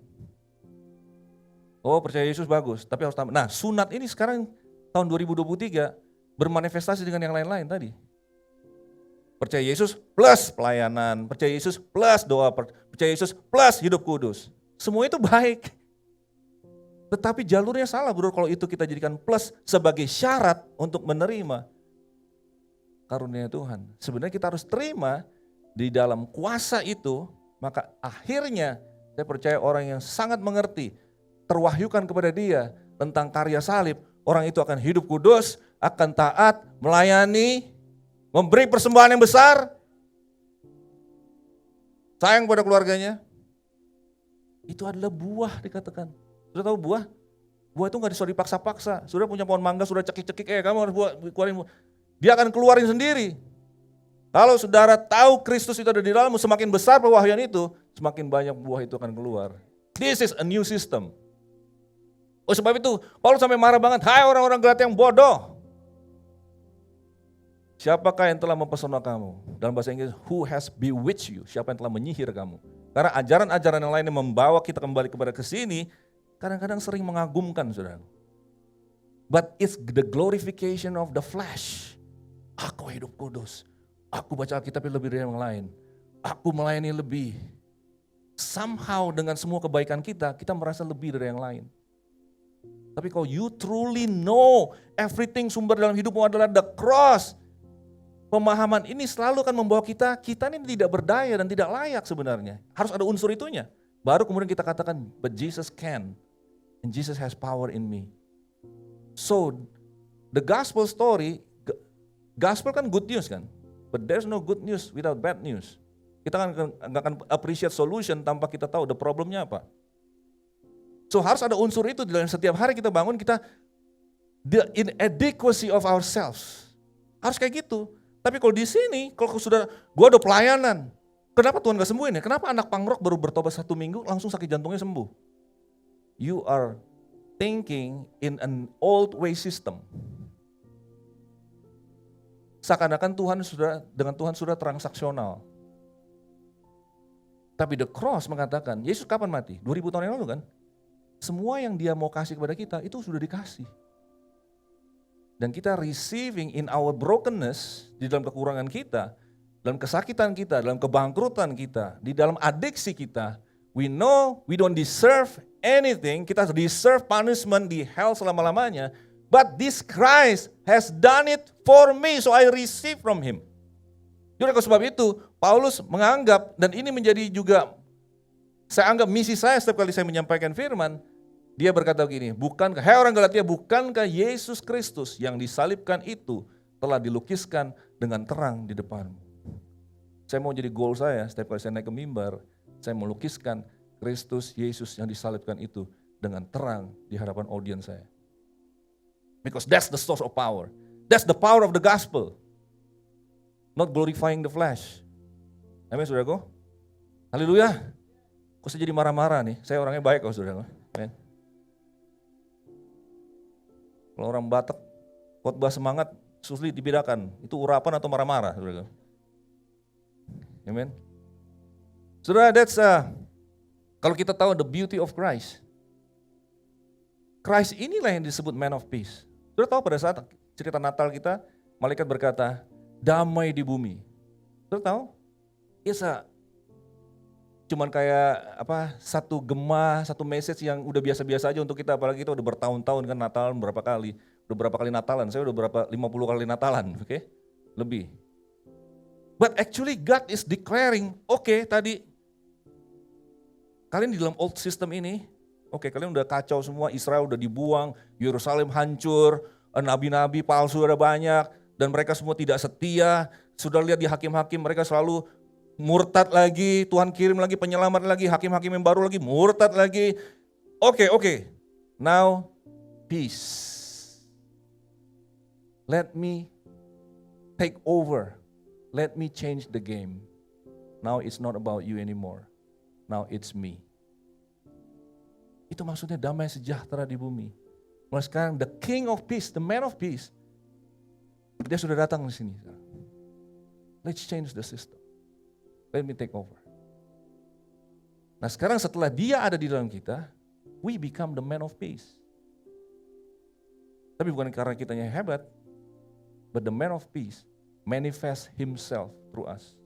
Oh, percaya Yesus bagus, tapi harus tambah. Nah, sunat ini sekarang tahun 2023 bermanifestasi dengan yang lain-lain tadi. Percaya Yesus plus pelayanan, percaya Yesus plus doa, percaya Yesus plus hidup kudus. Semua itu baik. Tetapi jalurnya salah, bro, kalau itu kita jadikan plus sebagai syarat untuk menerima karunia Tuhan. Sebenarnya kita harus terima di dalam kuasa itu, maka akhirnya saya percaya orang yang sangat mengerti, terwahyukan kepada dia tentang karya salib, orang itu akan hidup kudus, akan taat, melayani, memberi persembahan yang besar, sayang pada keluarganya. Itu adalah buah dikatakan. Sudah tahu buah? Buah itu gak disuruh dipaksa-paksa. Sudah punya pohon mangga, sudah cekik-cekik, kamu harus keluarin buah. Dia akan keluarin sendiri. Kalau saudara tahu Kristus itu ada di dalammu, semakin besar pewahyuan itu, semakin banyak buah itu akan keluar. This is a new system. Oh, sebab itu Paulus sampai marah banget. Hai orang-orang Galatia yang bodoh. Siapakah yang telah mempesona kamu? Dalam bahasa Inggris, who has bewitched you? Siapa yang telah menyihir kamu? Karena ajaran-ajaran yang lain yang membawa kita kembali kepada kesini, kadang-kadang sering mengagumkan, saudara. But it's the glorification of the flesh. Aku hidup kudus. Aku baca Alkitab lebih dari yang lain. Aku melayani lebih. Somehow dengan semua kebaikan kita merasa lebih dari yang lain. Tapi kalau you truly know everything sumber dalam hidupmu adalah the cross. Pemahaman ini selalu akan membawa kita ini tidak berdaya dan tidak layak sebenarnya. Harus ada unsur itunya. Baru kemudian kita katakan, but Jesus can. And Jesus has power in me. So, the gospel story, gospel kan good news kan. But there's no good news without bad news. Kita nggak akan appreciate solution tanpa kita tahu the problemnya apa. So harus ada unsur itu dalam setiap hari kita bangun, the inadequacy of ourselves. Harus kayak gitu. Tapi kalau di sini, kalau sudah, gua ada pelayanan. Kenapa Tuhan gak sembuhin ya? Kenapa anak pangrok baru bertobat 1 minggu langsung sakit jantungnya sembuh? You are thinking in an old way system. Seakan-akan dengan Tuhan sudah transaksional. Tapi the cross mengatakan, Yesus kapan mati? 2000 tahun yang lalu kan? Semua yang dia mau kasih kepada kita itu sudah dikasih. Dan kita receiving in our brokenness, di dalam kekurangan kita, dalam kesakitan kita, dalam kebangkrutan kita, di dalam adiksi kita, we know we don't deserve anything, kita deserve punishment di hell selama-lamanya, but this Christ has done it for me, so I receive from him. Jadi oleh sebab itu, Paulus menganggap, dan ini menjadi juga, saya anggap misi saya setiap kali saya menyampaikan firman, dia berkata begini, bukankah, hai orang Galatia, bukankah Yesus Kristus yang disalibkan itu telah dilukiskan dengan terang di depanmu? Saya mau jadi goal saya, setiap kali saya naik ke mimbar, saya melukiskan Kristus Yesus yang disalibkan itu dengan terang di hadapan audiens saya. Because that's the source of power. That's the power of the gospel. Not glorifying the flesh. Amin, saudaraku? Haleluya. Kok saya jadi marah-marah nih? Saya orangnya baik kok, saudaraku. Amin. Kalau orang Batak, khotbah semangat, sulit dibedakan. Itu urapan atau marah-marah, saudaraku. Amen. Saudara, kalau kita tahu the beauty of Christ. Christ inilah yang disebut man of peace. Saudara tahu pada saat cerita Natal kita, malaikat berkata, damai di bumi. Saudara tahu? Cuman kayak satu gema, satu message yang udah biasa-biasa aja untuk kita, apalagi kita udah bertahun-tahun kan Natalan berapa kali. Udah berapa kali Natalan? Saya udah 50 kali Natalan, oke? Lebih. But actually God is declaring, tadi kalian di dalam old system ini, kalian udah kacau semua, Israel udah dibuang, Yerusalem hancur, nabi-nabi palsu ada banyak, dan mereka semua tidak setia. Sudah lihat di hakim-hakim mereka selalu murtad lagi, Tuhan kirim lagi penyelamat lagi, hakim-hakim yang baru lagi murtad lagi. Oke. Now peace. Let me take over. Let me change the game. Now it's not about you anymore. Now it's me. Itu maksudnya damai sejahtera di bumi. Mulai sekarang the king of peace, the man of peace, dia sudah datang di sini. Let's change the system. Let me take over. Nah sekarang setelah dia ada di dalam kita, we become the man of peace. Tapi bukan karena kitanya hebat, but the man of peace manifest himself through us.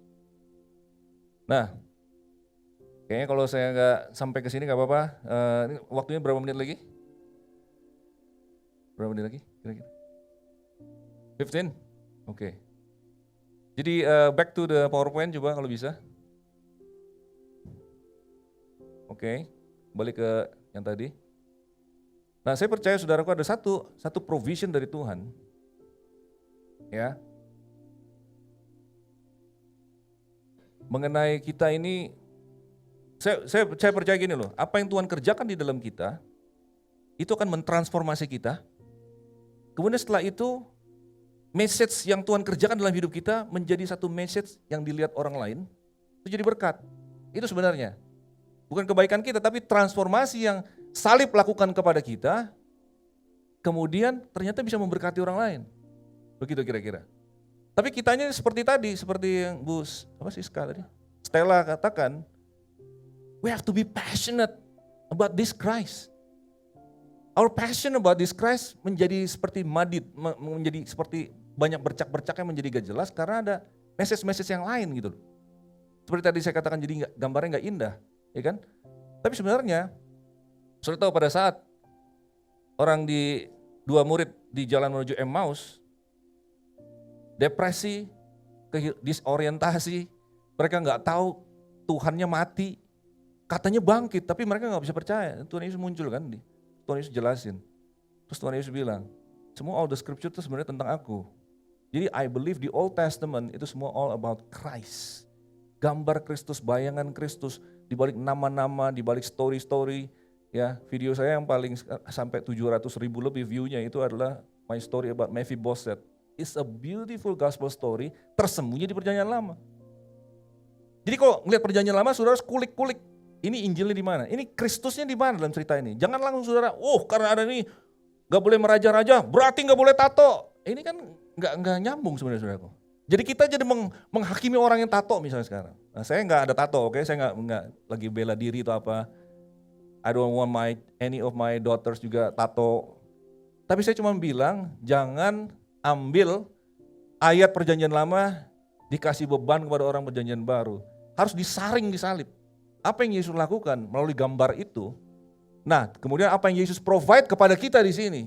Nah, kayaknya kalau saya nggak sampai ke sini nggak apa-apa. Ini waktunya berapa menit lagi? Berapa menit lagi? Kira-kira? 15? Oke. Jadi back to the PowerPoint coba kalau bisa. Oke, balik ke yang tadi. Nah, saya percaya saudaraku ada satu provision dari Tuhan. Ya. Mengenai kita ini, saya percaya gini loh, apa yang Tuhan kerjakan di dalam kita, itu akan mentransformasi kita. Kemudian setelah itu, message yang Tuhan kerjakan dalam hidup kita menjadi satu message yang dilihat orang lain, itu jadi berkat. Itu sebenarnya. Bukan kebaikan kita, tapi transformasi yang salib lakukan kepada kita, kemudian ternyata bisa memberkati orang lain. Begitu kira-kira. Tapi kitanya seperti tadi, seperti yang Stella katakan, we have to be passionate about this Christ. Our passion about this Christ menjadi seperti madid, menjadi seperti banyak bercak-bercaknya menjadi gak jelas karena ada message yang lain gitu loh. Seperti tadi saya katakan, jadi gambarnya nggak indah, ya kan? Tapi sebenarnya, saudara tahu pada saat orang dua murid di jalan menuju Emmaus, depresi, disorientasi, mereka nggak tahu Tuhannya mati, katanya bangkit, tapi mereka nggak bisa percaya. Tuhan Yesus muncul kan, Tuhan Yesus jelasin. Terus Tuhan Yesus bilang, semua all the scripture itu sebenarnya tentang aku. Jadi I believe the Old Testament itu semua all about Christ. Gambar Kristus, bayangan Kristus, di balik nama-nama, di balik story-story. Ya, video saya yang paling sampai 700.000 lebih view-nya itu adalah my story about Mephibosheth. It's a beautiful gospel story tersembunyi di Perjanjian Lama. Jadi kalau ngelihat Perjanjian Lama, saudara harus kulik-kulik. Ini Injilnya di mana? Ini Kristusnya di mana dalam cerita ini? Jangan langsung saudara, karena ada ini gak boleh meraja-raja, berarti gak boleh tato. Ini kan gak nyambung sebenarnya saudaraku. Jadi kita jadi menghakimi orang yang tato misalnya sekarang. Nah, saya gak ada tato, oke? Saya gak lagi bela diri atau apa. I don't want any of my daughters juga tato. Tapi saya cuma bilang, jangan ambil ayat Perjanjian Lama dikasih beban kepada orang Perjanjian Baru. Harus disaring di salib. Apa yang Yesus lakukan melalui gambar itu? Nah, kemudian apa yang Yesus provide kepada kita di sini?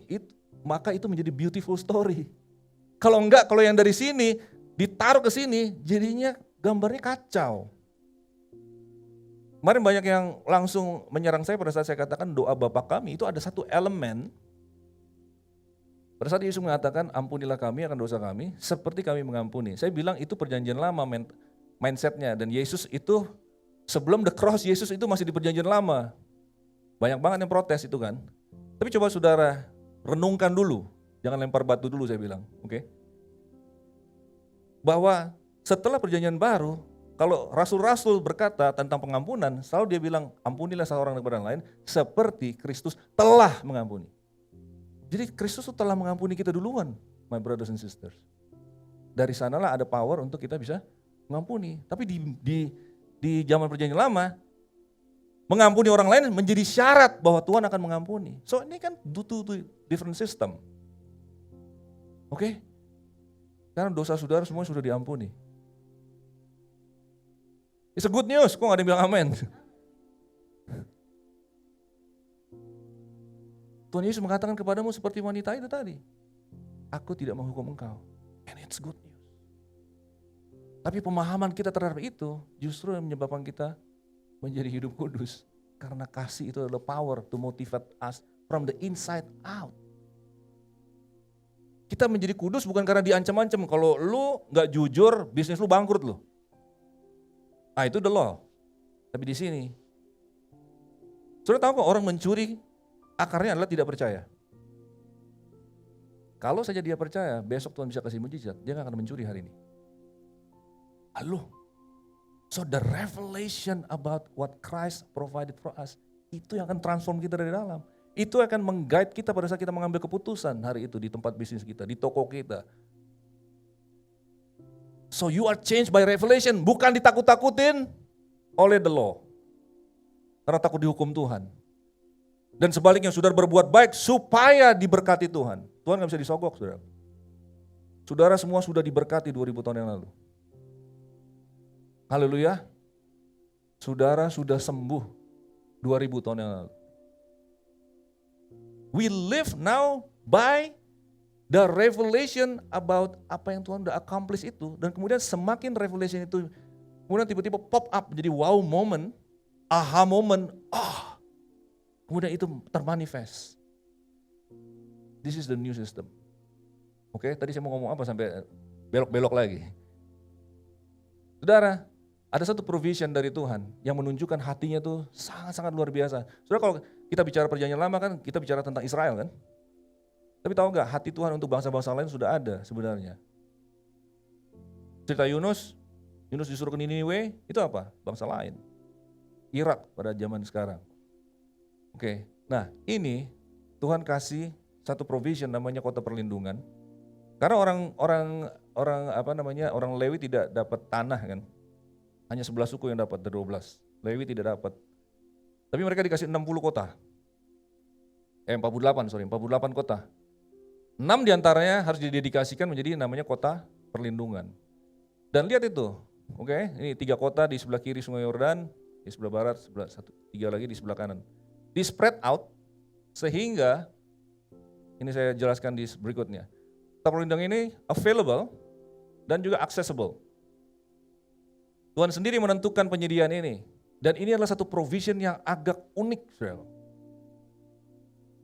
Maka itu menjadi beautiful story. Kalau enggak, kalau yang dari sini ditaruh ke sini, jadinya gambarnya kacau. Kemarin banyak yang langsung menyerang saya pada saat saya katakan doa Bapa kami itu ada satu elemen. Pada saat Yesus mengatakan ampunilah kami akan dosa kami seperti kami mengampuni. Saya bilang itu Perjanjian Lama mindsetnya, dan Yesus itu sebelum the cross, Yesus itu masih di Perjanjian Lama. Banyak banget yang protes itu kan. Tapi coba saudara renungkan dulu, jangan lempar batu dulu saya bilang, oke? Bahwa setelah Perjanjian Baru, kalau rasul-rasul berkata tentang pengampunan, selalu dia bilang ampunilah seorang kepada yang lain seperti Kristus telah mengampuni. Jadi Kristus telah mengampuni kita duluan, my brothers and sisters. Dari sanalah ada power untuk kita bisa mengampuni. Tapi di zaman Perjanjian Lama, mengampuni orang lain menjadi syarat bahwa Tuhan akan mengampuni. So ini kan two different system. Oke? Karena dosa saudara semua sudah diampuni. It's a good news, kok gak ada yang bilang amin? Tuhan Yesus mengatakan kepadamu seperti wanita itu tadi. Aku tidak menghukum engkau. And it's good news. Tapi pemahaman kita terhadap itu justru yang menyebabkan kita menjadi hidup kudus. Karena kasih itu adalah power to motivate us from the inside out. Kita menjadi kudus bukan karena diancam-ancam. Kalau lu gak jujur, bisnis lu bangkrut lu. Itu the law. Tapi di sini, saudara tahu kok orang mencuri akarnya adalah tidak percaya. Kalau saja dia percaya, besok Tuhan bisa kasih mujizat, dia gak akan mencuri hari ini. Lalu, so the revelation about what Christ provided for us, itu yang akan transform kita dari dalam. Itu akan meng-guide kita pada saat kita mengambil keputusan hari itu di tempat bisnis kita, di toko kita. So you are changed by revelation, bukan ditakut-takutin oleh the law. Karena takut dihukum Tuhan. Dan sebaliknya saudara berbuat baik supaya diberkati Tuhan. Tuhan gak bisa disogok saudara. Saudara semua sudah diberkati 2000 tahun yang lalu. Haleluya. Saudara sudah sembuh 2000 tahun yang lalu. We live now by the revelation about apa yang Tuhan udah accomplish itu. Dan kemudian semakin revelation itu kemudian tiba-tiba pop up menjadi wow moment, aha moment, kemudian itu termanifest. This is the new system. Oke, tadi saya mau ngomong apa sampai belok-belok lagi. Saudara, ada satu provision dari Tuhan yang menunjukkan hatinya tuh sangat-sangat luar biasa. Saudara, kalau kita bicara Perjanjian Lama kan kita bicara tentang Israel kan. Tapi tahu nggak, hati Tuhan untuk bangsa-bangsa lain sudah ada sebenarnya. Cerita Yunus disuruh ke Niniwe, itu apa? Bangsa lain. Irak pada zaman sekarang. Oke, nah ini Tuhan kasih satu provision namanya kota perlindungan. Karena orang Lewi tidak dapat tanah kan. Hanya 11 suku yang dapat dari 12. Lewi tidak dapat. Tapi mereka dikasih 60 kota. 48 kota. 6 diantaranya harus didedikasikan menjadi namanya kota perlindungan. Dan lihat itu, oke, ini 3 kota di sebelah kiri Sungai Yordan, di sebelah barat, 3 lagi di sebelah kanan. Di spread out sehingga, ini saya jelaskan di berikutnya. Kota perlindungan ini available dan juga accessible. Tuhan sendiri menentukan penyediaan ini. Dan ini adalah satu provision yang agak unik, saudara.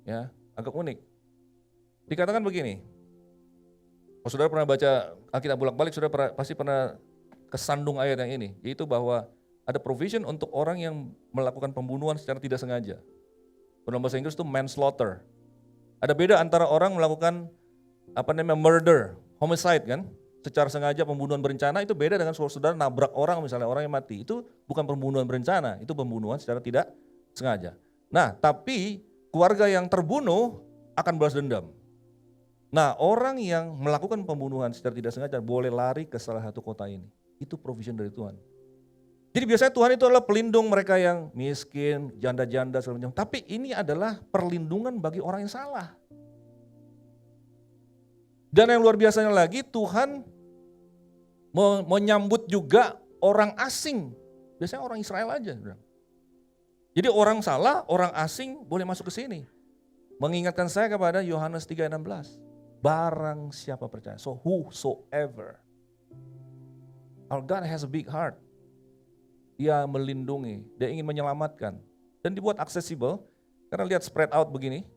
Ya, agak unik. Dikatakan begini, kalau saudara pernah baca Alkitab bolak-balik, saudara pasti pernah kesandung ayat yang ini, yaitu bahwa ada provision untuk orang yang melakukan pembunuhan secara tidak sengaja. Dalam bahasa Inggris itu manslaughter. Ada beda antara orang melakukan murder, homicide kan, secara sengaja pembunuhan berencana, itu beda dengan saudara nabrak orang, misalnya orang yang mati. Itu bukan pembunuhan berencana, itu pembunuhan secara tidak sengaja. Nah, tapi keluarga yang terbunuh akan balas dendam. Nah, orang yang melakukan pembunuhan secara tidak sengaja boleh lari ke salah satu kota ini. Itu provision dari Tuhan. Jadi biasanya Tuhan itu adalah pelindung mereka yang miskin, janda-janda segala macam. Tapi ini adalah perlindungan bagi orang yang salah. Dan yang luar biasanya lagi, Tuhan menyambut juga orang asing. Biasanya orang Israel aja. Jadi orang salah, orang asing boleh masuk ke sini. Mengingatkan saya kepada Yohanes 3:16. Barang siapa percaya. So whosoever. Our God has a big heart. Dia melindungi, dia ingin menyelamatkan. Dan dibuat accessible, karena lihat spread out begini.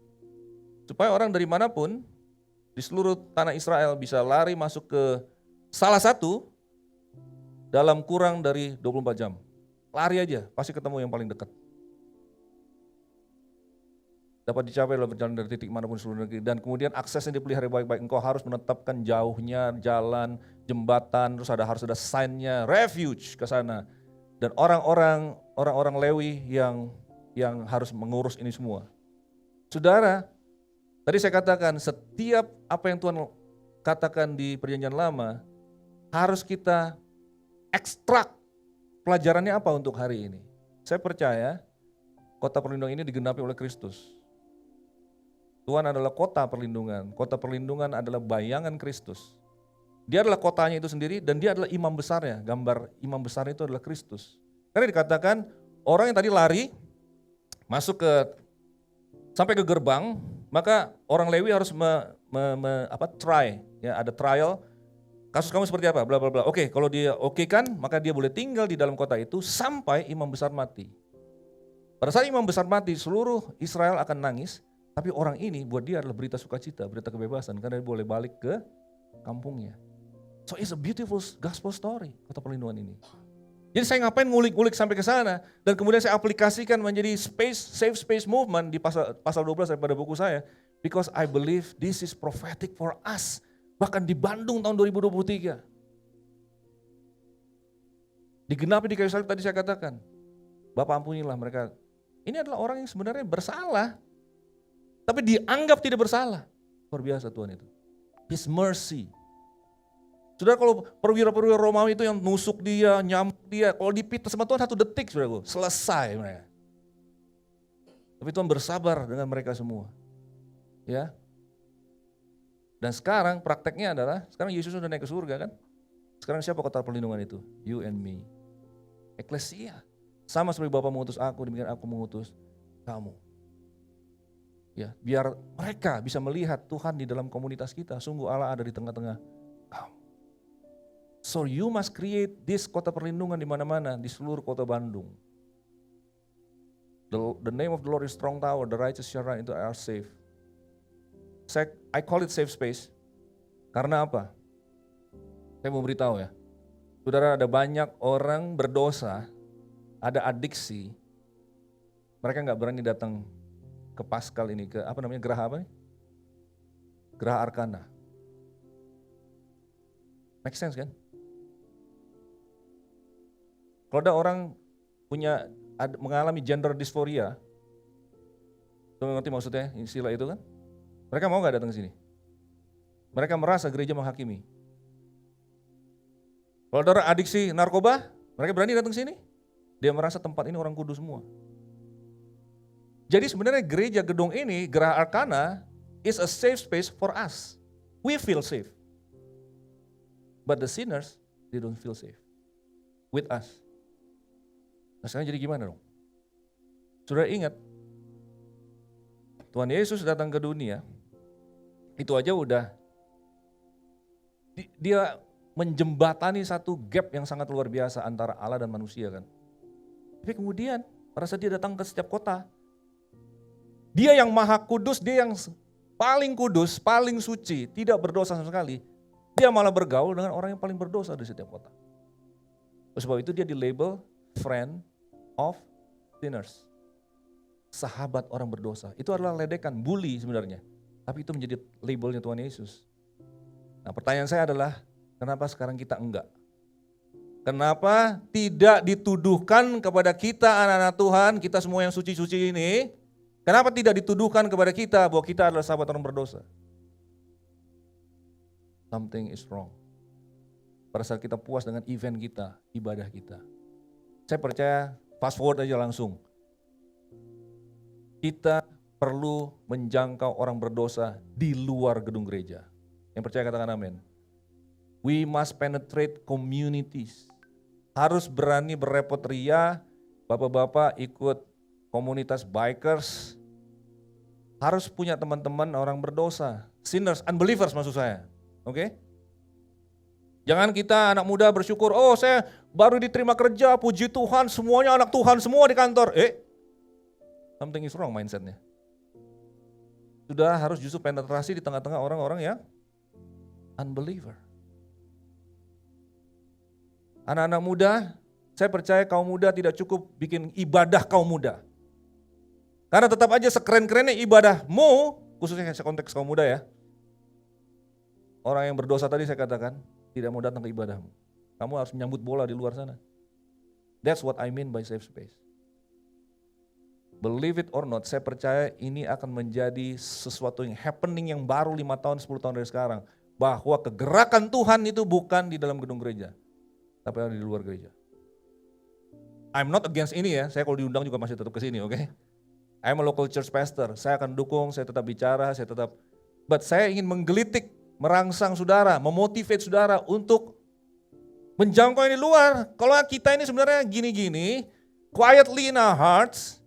Supaya orang dari manapun, di seluruh tanah Israel bisa lari masuk ke salah satu dalam kurang dari 24 jam. Lari aja, pasti ketemu yang paling dekat. Dapat dicapai dalam perjalanan dari titik manapun seluruh negeri. Dan kemudian aksesnya dipelihara baik-baik. Engkau harus menetapkan jauhnya jalan, jembatan, terus harus ada sign-nya, refuge ke sana. Dan orang-orang Lewi yang harus mengurus ini semua. Saudara, tadi saya katakan setiap apa yang Tuhan katakan di Perjanjian Lama harus kita ekstrak pelajarannya apa untuk hari ini. Saya percaya kota perlindungan ini digenapi oleh Kristus. Tuhan adalah kota perlindungan. Kota perlindungan adalah bayangan Kristus. Dia adalah kotanya itu sendiri dan dia adalah imam besarnya. Gambar imam besar itu adalah Kristus. Karena dikatakan orang yang tadi lari masuk sampai ke gerbang, maka orang Lewi harus try, ya ada trial. Kasus kamu seperti apa? Bla bla bla. Oke, kalau dia oke kan, maka dia boleh tinggal di dalam kota itu sampai imam besar mati. Pada saat imam besar mati, seluruh Israel akan nangis, tapi orang ini buat dia adalah berita sukacita, berita kebebasan karena dia boleh balik ke kampungnya. So it's a beautiful gospel story, kota perlindungan ini. Jadi saya ngapain ngulik-ngulik sampai ke sana dan kemudian saya aplikasikan menjadi safe space movement di pasal 12 daripada buku saya, because I believe this is prophetic for us. Bahkan di Bandung tahun 2023. Digenapi di kayu salib tadi saya katakan. Bapak ampunilah mereka. Ini adalah orang yang sebenarnya bersalah, tapi dianggap tidak bersalah. Luar biasa Tuhan itu. His mercy. Saudara, kalau perwira-perwira Romawi itu yang nusuk dia, nyamuk dia, kalau dipita sama Tuhan 1 detik, saudara, selesai mereka. Tapi Tuhan bersabar dengan mereka semua. Ya. Dan sekarang prakteknya adalah, sekarang Yesus sudah naik ke surga kan? Sekarang siapa kota perlindungan itu? You and me. Eklesia. Sama seperti Bapa mengutus aku, demikian aku mengutus kamu. Ya, biar mereka bisa melihat Tuhan di dalam komunitas kita. Sungguh Allah ada di tengah-tengah kamu. So you must create this kota perlindungan di mana-mana, di seluruh kota Bandung. The name of the Lord is strong tower, the righteous shall run into are safe. I call it safe space. Karena apa? Saya mau beritahu ya. Saudara, ada banyak orang berdosa, ada adiksi. Mereka nggak berani datang ke Paskal ini, ke geraha apa nih? Geraha Arkana. Make sense kan? Kalau ada orang mengalami gender dysphoria, teman-teman ngerti maksudnya istilah itu kan? Mereka mau gak datang ke sini? Mereka merasa gereja menghakimi. Kalau ada orang adiksi narkoba, mereka berani datang ke sini? Dia merasa tempat ini orang kudus semua. Jadi sebenarnya gereja gedung ini, Geraha Arkana, is a safe space for us. We feel safe. But the sinners, they don't feel safe with us. Nah sekarang jadi gimana dong? Saudara ingat, Tuhan Yesus datang ke dunia, itu aja udah, dia menjembatani satu gap yang sangat luar biasa antara Allah dan manusia kan. Tapi kemudian pada saat dia datang ke setiap kota, dia yang maha kudus, dia yang paling kudus, paling suci, tidak berdosa sama sekali, dia malah bergaul dengan orang yang paling berdosa di setiap kota. Sebab itu dia dilabel friend of sinners. Sahabat orang berdosa. Itu adalah ledekan, bully sebenarnya. Tapi itu menjadi labelnya Tuhan Yesus. Nah pertanyaan saya adalah, kenapa sekarang kita enggak? Kenapa tidak dituduhkan kepada kita anak-anak Tuhan, kita semua yang suci-suci ini, kenapa tidak dituduhkan kepada kita bahwa kita adalah sahabat orang berdosa? Something is wrong. Pada saat kita puas dengan event kita, ibadah kita. Saya percaya, fast forward aja langsung. Kita perlu menjangkau orang berdosa di luar gedung gereja. Yang percaya katakan amin. We must penetrate communities. Harus berani berrepot ria, bapak-bapak ikut komunitas bikers. Harus punya teman-teman orang berdosa. Sinners, unbelievers maksud saya. Oke? Jangan kita anak muda bersyukur, oh saya baru diterima kerja, puji Tuhan, semuanya anak Tuhan semua di kantor. Something is wrong mindsetnya. Sudah harus justru penetrasi di tengah-tengah orang-orang yang unbeliever. Anak-anak muda, saya percaya kaum muda tidak cukup bikin ibadah kaum muda. Karena tetap aja sekeren-kerennya ibadahmu, khususnya konteks kaum muda ya. Orang yang berdosa tadi saya katakan, tidak mau datang ke ibadahmu. Kamu harus menyambut bola di luar sana. That's what I mean by safe space. Believe it or not, saya percaya ini akan menjadi sesuatu yang happening yang baru 5 tahun, 10 tahun dari sekarang. Bahwa kegerakan Tuhan itu bukan di dalam gedung gereja, tapi ada di luar gereja. I'm not against ini ya, saya kalau diundang juga masih tetap ke sini, oke? I'm a local church pastor, saya akan dukung, saya tetap bicara, but saya ingin menggelitik, merangsang saudara, memotivate saudara untuk menjangkau yang di luar. Kalau kita ini sebenarnya gini-gini, quietly in our hearts,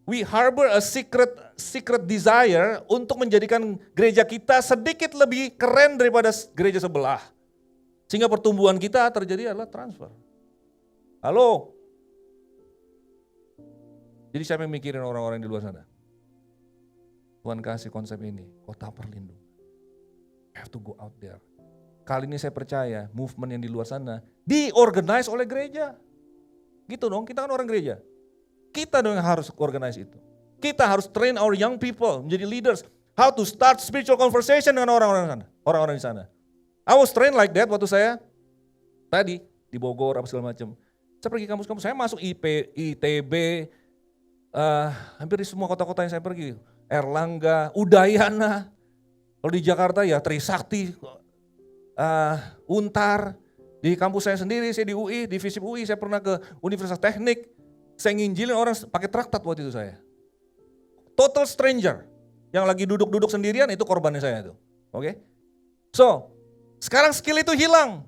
we harbor a secret desire untuk menjadikan gereja kita sedikit lebih keren daripada gereja sebelah. Sehingga pertumbuhan kita terjadi adalah transfer. Halo? Jadi siapa yang mikirin orang-orang di luar sana? Tuhan kasih konsep ini, kota perlindungan. I have to go out there. Kali ini saya percaya movement yang di luar sana diorganize oleh gereja. Gitu dong, kita kan orang gereja. Kita dong yang harus organize itu. Kita harus train our young people menjadi leaders. How to start spiritual conversation dengan orang-orang di sana. I was trained like that waktu saya tadi di Bogor apa segala macam. Saya pergi kampus-kampus, saya masuk ITB, hampir di semua kota-kota yang saya pergi. Erlangga, Udayana. Kalau di Jakarta ya Trisakti, Untar. Di kampus saya sendiri, saya di UI, di FISIP UI, saya pernah ke Universitas Teknik. Saya nginjilin orang pakai traktat waktu itu saya. Total stranger. Yang lagi duduk-duduk sendirian itu korbannya saya itu. Oke? So, sekarang skill itu hilang.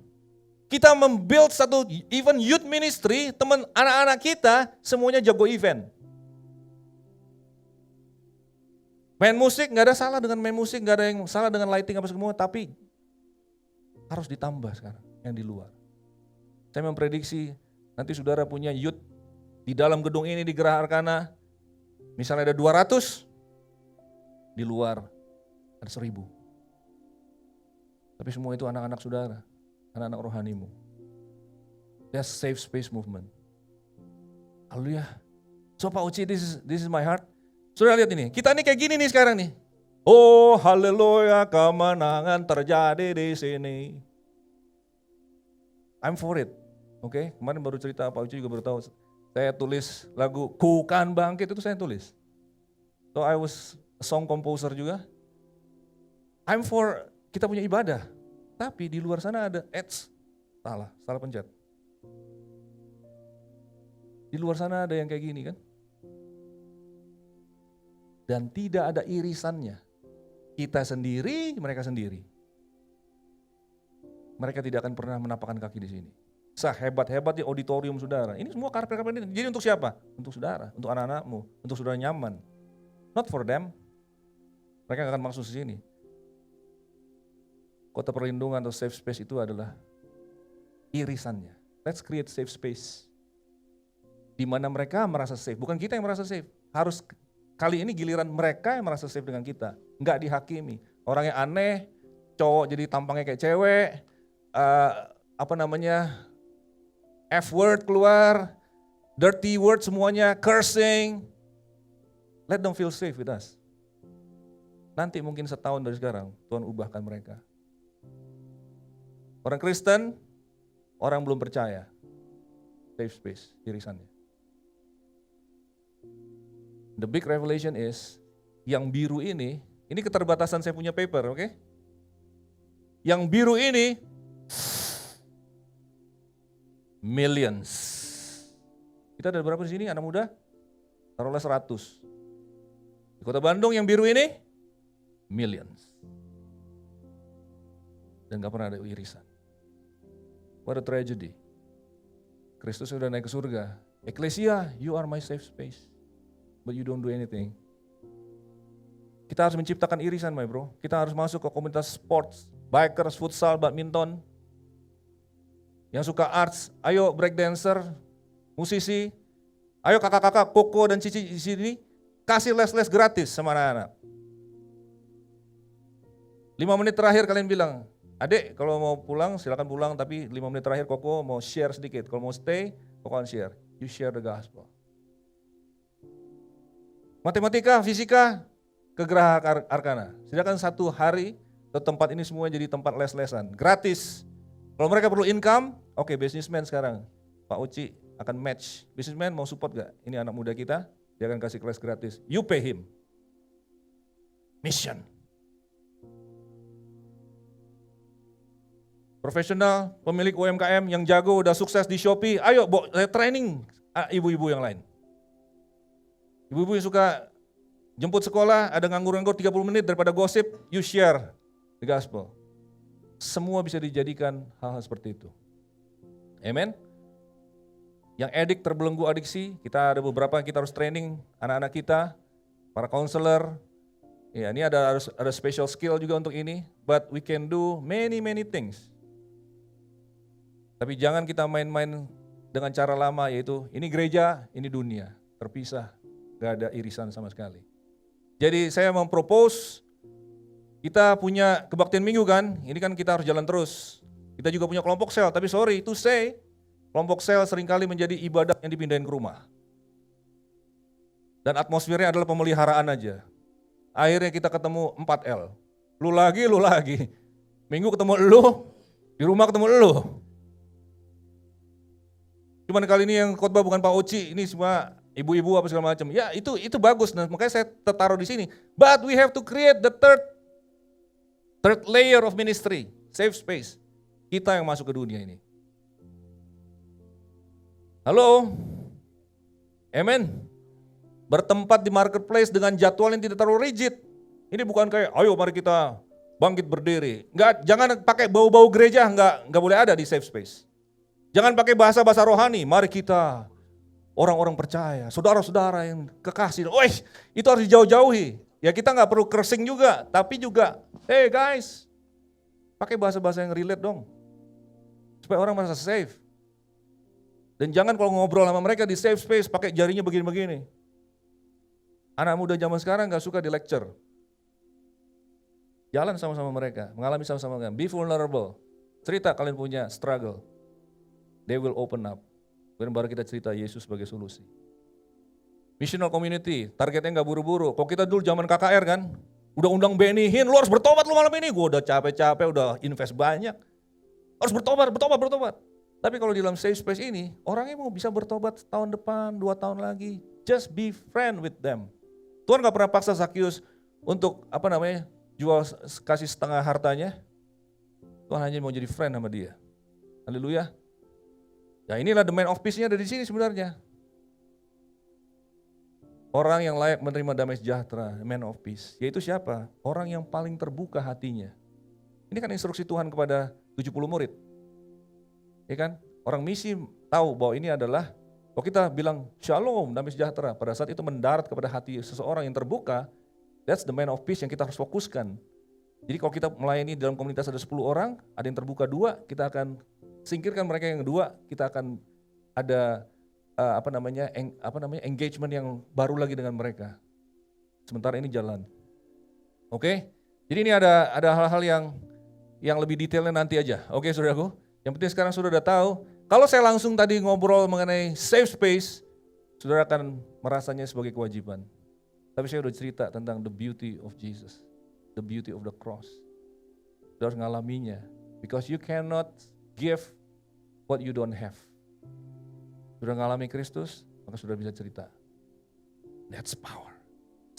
Kita membuild satu event youth ministry, teman anak-anak kita semuanya jago event. Main musik, gak ada salah dengan main musik, gak ada yang salah dengan lighting apa semua, tapi harus ditambah sekarang yang di luar. Saya memprediksi nanti saudara punya youth di dalam gedung ini di Geraha Arkana, misalnya ada 200, di luar ada 1000. Tapi semua itu anak-anak saudara, anak-anak rohanimu. That's safe space movement. Haleluya. So Pak Uci, this is my heart. Saudara lihat ini, kita ini kayak gini nih sekarang nih. Oh haleluya, kemenangan terjadi di sini. I'm for it. Oke, kemarin baru cerita Pak Uci juga baru tahu. Saya tulis lagu Ku Kan Bangkit itu saya tulis. So I was a song composer juga. I'm for kita punya ibadah. Tapi di luar sana ada ads. Salah pencet. Di luar sana ada yang kayak gini kan. Dan tidak ada irisannya. Kita sendiri, mereka sendiri. mereka tidak akan pernah menapakkan kaki di sini. Sehebat-hebatnya auditorium saudara. Ini semua karpet-karpet ini. Jadi untuk siapa? Untuk saudara, untuk anak-anakmu, untuk saudara nyaman. Not for them. Mereka gak akan masuk ke sini. Kota perlindungan atau safe space itu adalah irisannya. Let's create safe space. Di mana mereka merasa safe, bukan kita yang merasa safe. Harus kali ini giliran mereka yang merasa safe dengan kita. Enggak dihakimi. Orang yang aneh, cowok jadi tampangnya kayak cewek, F-word keluar, dirty word semuanya, cursing. Let them feel safe with us. Nanti mungkin setahun dari sekarang, Tuhan ubahkan mereka. Orang Kristen, orang belum percaya. Safe space, irisannya. The big revelation is, yang biru ini keterbatasan saya punya paper, oke? Yang biru ini, millions. Kita ada berapa di sini anak muda? Taruhlah 100. Di Kota Bandung yang biru ini, millions. Dan gak pernah ada irisan. What a tragedy. Kristus sudah naik ke surga. Eklesia, you are my safe space. But you don't do anything. Kita harus menciptakan irisan, my bro. Kita harus masuk ke komunitas sports, bikers, futsal, badminton. Yang suka arts, ayo breakdancer, musisi. Ayo kakak-kakak, koko dan cici di sini, kasih les-les gratis sama anak-anak. 5 menit terakhir kalian bilang, adek kalau mau pulang silakan pulang, tapi 5 menit terakhir koko mau share sedikit. Kalau mau stay, koko akan share. You share the gospel. Matematika, fisika, ke Geraha Arkana. Silakan 1 hari ke tempat ini semua jadi tempat les-lesan, gratis. Kalau mereka perlu income, oke, businessman sekarang. Pak Uci akan match. Businessman mau support gak? Ini anak muda kita, dia akan kasih kelas gratis. You pay him. Mission. Profesional, pemilik UMKM yang jago, udah sukses di Shopee, ayo training ibu-ibu yang lain. Ibu-ibu yang suka jemput sekolah, ada nganggur-nganggur 30 menit daripada gosip, you share the gospel. Semua bisa dijadikan hal-hal seperti itu. Amen. Yang edik terbelenggu adiksi, kita ada beberapa yang kita harus training anak-anak kita, para counselor. Ya, ini ada special skill juga untuk ini, but we can do many things. Tapi jangan kita main-main dengan cara lama, yaitu ini gereja, ini dunia, terpisah, gak ada irisan sama sekali. Jadi saya mempropose, kita punya kebaktian minggu kan, ini kan kita harus jalan terus. Kita juga punya kelompok sel, tapi sorry to say, kelompok sel seringkali menjadi ibadah yang dipindahin ke rumah. Dan atmosfernya adalah pemeliharaan aja. Akhirnya kita ketemu 4L. Lu lagi. Minggu ketemu lu, di rumah ketemu lu. Cuman kali ini yang khotbah bukan Pak Oci, ini semua ibu-ibu apa segala macam. Ya itu bagus, nah, makanya saya tertaruh di sini. But we have to create the third layer of ministry, safe space. Kita yang masuk ke dunia ini. Halo? Amen. Bertempat di marketplace dengan jadwal yang tidak terlalu rigid. Ini bukan kayak, ayo mari kita bangkit berdiri. Enggak, jangan pakai bau-bau gereja, enggak boleh ada di safe space. Jangan pakai bahasa-bahasa rohani, mari kita orang-orang percaya, saudara-saudara yang kekasih. Itu harus dijauh-jauhi. Ya kita enggak perlu cursing juga, tapi juga, hey guys, pakai bahasa-bahasa yang relate dong. Supaya orang merasa safe. Dan jangan kalau ngobrol sama mereka di safe space, pakai jarinya begini-begini. Anak muda zaman sekarang gak suka di lecture. Jalan sama-sama mereka, mengalami sama-sama mereka. Be vulnerable. Cerita kalian punya struggle. They will open up. Kemudian baru kita cerita Yesus sebagai solusi. Missional community, targetnya gak buru-buru. Kalau kita dulu zaman KKR kan, udah undang Benihin, lu harus bertobat lu malam ini. Gue udah capek-capek, udah invest banyak. Harus bertobat. Tapi kalau di dalam safe space ini, orangnya mau bisa bertobat tahun depan, 2 tahun lagi. Just be friend with them. Tuhan gak pernah paksa Zakius untuk jual kasih setengah hartanya. Tuhan hanya mau jadi friend sama dia. Haleluya. Ya inilah the man of peace-nya ada di sini sebenarnya. Orang yang layak menerima damai sejahtera, man of peace. Yaitu siapa? Orang yang paling terbuka hatinya. Ini kan instruksi Tuhan kepada 70 murid. Ya kan? Orang misi tahu bahwa ini adalah, kalau kita bilang shalom, damai sejahtera, pada saat itu mendarat kepada hati seseorang yang terbuka, that's the man of peace yang kita harus fokuskan. Jadi kalau kita melayani dalam komunitas ada 10 orang, ada yang terbuka 2, kita akan singkirkan mereka yang 2, kita akan ada engagement yang baru lagi dengan mereka. Sementara ini jalan. Oke? Jadi ini ada hal-hal yang lebih detailnya nanti aja. Oke, saudaraku? Yang penting sekarang sudah udah tahu. Kalau saya langsung tadi ngobrol mengenai safe space, saudara akan merasanya sebagai kewajiban. Tapi saya udah cerita tentang the beauty of Jesus, the beauty of the cross. Saudara harus ngalaminya, because you cannot give what you don't have. Sudah ngalami Kristus, maka sudah bisa cerita. That's power.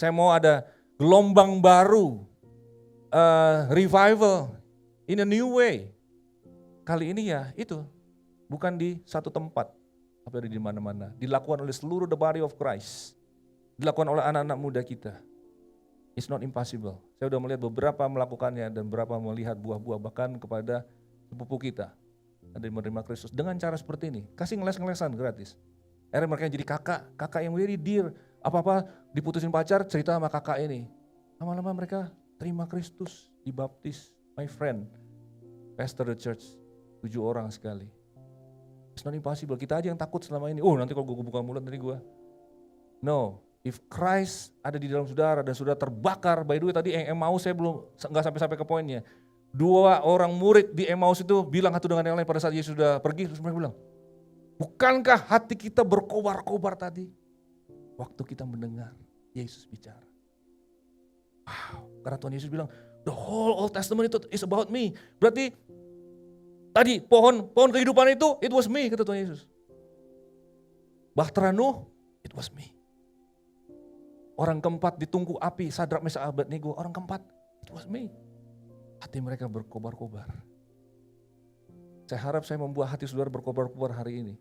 Saya mau ada gelombang baru, revival in a new way. Kali ini ya itu, bukan di satu tempat, tapi ada di mana-mana. Dilakukan oleh seluruh the body of Christ. Dilakukan oleh anak-anak muda kita. It's not impossible. Saya sudah melihat beberapa melakukannya dan beberapa melihat buah-buah bahkan kepada sepupu kita. Ada yang menerima Kristus dengan cara seperti ini. Kasih ngeles-ngelesan gratis. Akhirnya mereka jadi kakak yang very dear. Apa-apa diputusin pacar, cerita sama kakak ini. Lama-lama mereka terima Kristus, dibaptis. My friend, pastor the church, 7 orang sekali. It's not impossible. Kita aja yang takut selama ini. Oh, nanti kalau gue buka mulut nanti gue. No, if Christ ada di dalam saudara dan sudah terbakar. By the way tadi Emmaus saya belum nggak sampai ke poinnya. 2 orang murid di Emmaus itu bilang satu dengan yang lain pada saat Yesus sudah pergi, terus mereka bilang, bukankah hati kita berkobar-kobar tadi waktu kita mendengar Yesus bicara? Wow, karena Tuhan Yesus bilang, the whole Old Testament itu is about me. Berarti tadi pohon kehidupan itu, it was me, kata Tuhan Yesus. Bahtera Nuh, it was me. Orang keempat di tungku api, Sadrak, Mesak, Abednego, orang keempat, it was me. Hati mereka berkobar-kobar. Saya harap saya membuat hati saudara berkobar-kobar hari ini.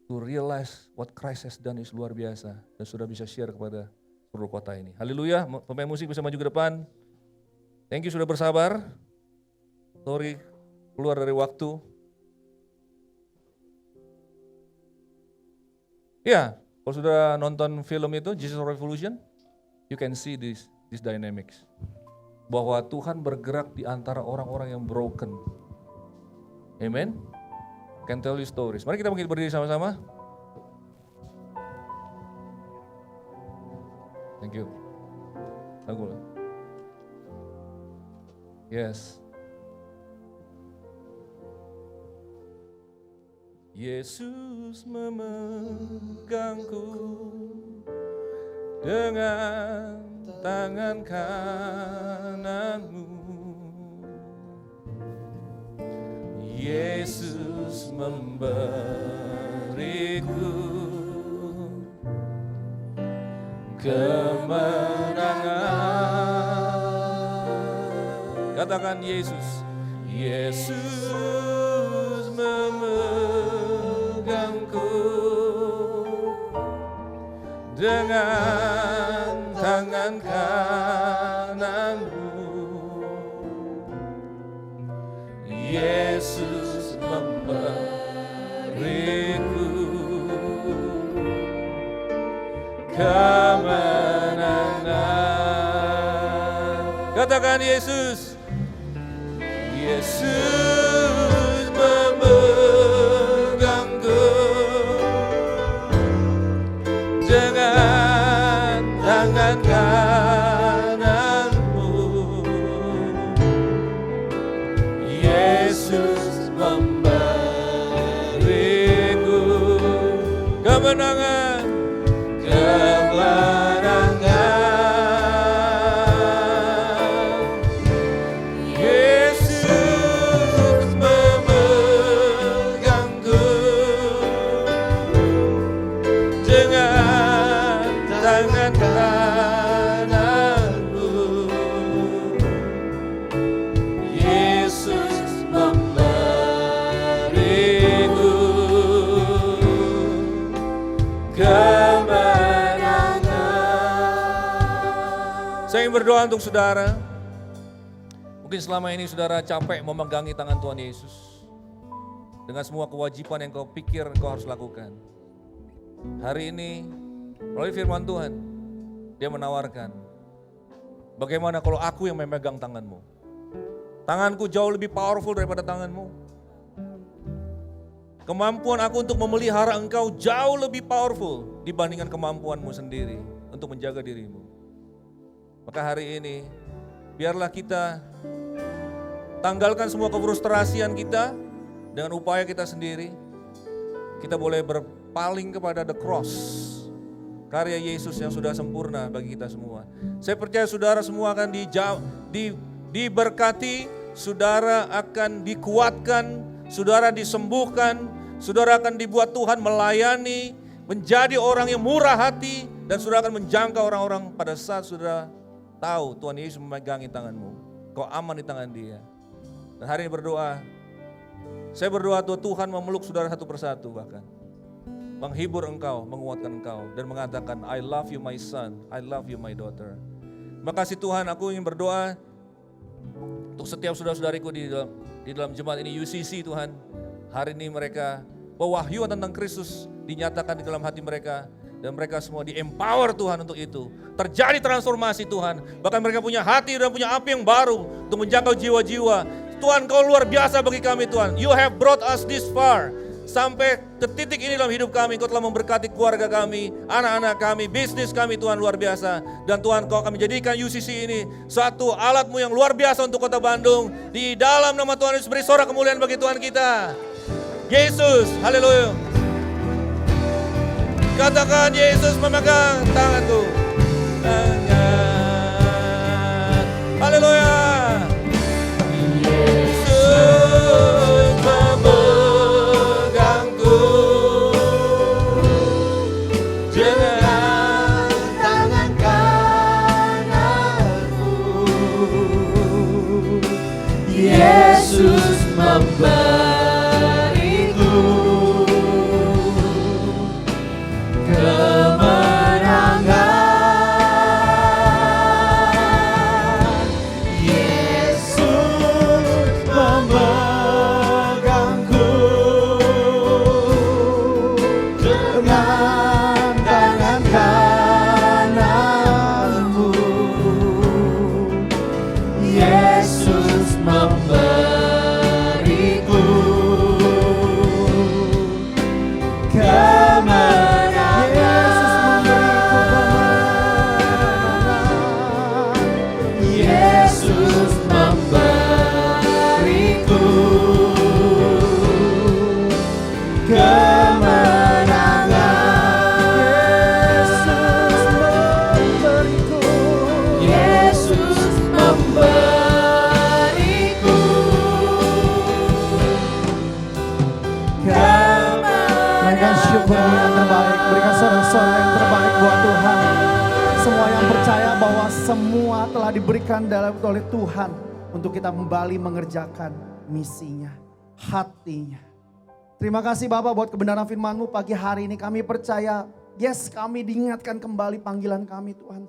To realize what Christ has done is luar biasa. Dan sudah bisa share kepada seluruh kota ini. Haleluya, pemain musik bisa maju ke depan. Thank you sudah bersabar. Sorry keluar dari waktu. Ya, kalau sudah nonton film itu, Jesus Revolution, you can see this dynamics. Bahwa Tuhan bergerak di antara orang-orang yang broken. Amen. Can tell you stories. Mari kita berdiri sama-sama. Thank you. Lagu. Yes. Yesus memegangku dengan tangan kananmu. Yesus memberiku kemenangan. Katakan Yesus. Yesus memegangku dengan tangan kananmu. Yesus memberiku kemenangan. Katakan Yesus. Yesus memegangku dengan tangan kananmu. Yesus memberiku kemenangan, kemenangan. Yesus memegangku dengan tangan kananmu. Yesus memberiku kemenangan. Saya ingin berdoa untuk saudara. Mungkin selama ini saudara capek memegangi tangan Tuhan Yesus. Dengan semua kewajiban yang kau pikir kau harus lakukan. Hari ini melalui firman Tuhan, Dia menawarkan, bagaimana kalau aku yang memegang tanganmu? Tanganku jauh lebih powerful daripada tanganmu. Kemampuan aku untuk memelihara engkau jauh lebih powerful dibandingkan kemampuanmu sendiri untuk menjaga dirimu. Maka hari ini, biarlah kita tanggalkan semua kefrustrasian kita dengan upaya kita sendiri. Kita boleh berpaling kepada the cross, karya Yesus yang sudah sempurna bagi kita semua. Saya percaya saudara semua akan diberkati, saudara akan dikuatkan, saudara disembuhkan, saudara akan dibuat Tuhan melayani, menjadi orang yang murah hati, dan saudara akan menjangkau orang-orang pada saat saudara tahu Tuhan Yesus memegangi tanganmu. Kau aman di tangan Dia. Dan hari ini berdoa, saya berdoa Tuhan memeluk saudara satu persatu bahkan. Menghibur engkau, menguatkan engkau, dan mengatakan, I love you my son, I love you my daughter. Makasih Tuhan, aku ingin berdoa untuk setiap saudara-saudariku di dalam jemaat ini UCC Tuhan. Hari ini mereka, pewahyuan tentang Kristus dinyatakan di dalam hati mereka. Dan mereka semua di-empower Tuhan untuk itu. Terjadi transformasi Tuhan. Bahkan mereka punya hati dan punya api yang baru untuk menjangkau jiwa-jiwa. Tuhan, Kau luar biasa bagi kami Tuhan. You have brought us this far. Sampai ke titik ini dalam hidup kami, Kau telah memberkati keluarga kami, anak-anak kami, bisnis kami Tuhan luar biasa. Dan Tuhan Kau akan menjadikan UCC ini satu alatmu yang luar biasa untuk kota Bandung. Di dalam nama Tuhan Yesus beri sorak kemuliaan bagi Tuhan kita. Yesus, haleluya. Katakan Yesus memegang tanganku. Tangan. Haleluya. Yesus memberiku kemenangan. Yesus memegangku dengan tangan kananmu. Yesus memberiku kemenangan. Yesus memberiku kemenangan. Yesus memberiku Berikan syukur yang terbaik, berikan sorak-sorai yang terbaik buat Tuhan. Semua yang percaya bahwa semua telah diberikan oleh Tuhan untuk kita kembali mengerjakan misinya, hatinya. Terima kasih Bapak buat kebenaran firman-Mu pagi hari ini. Kami percaya, yes, kami diingatkan kembali panggilan kami Tuhan.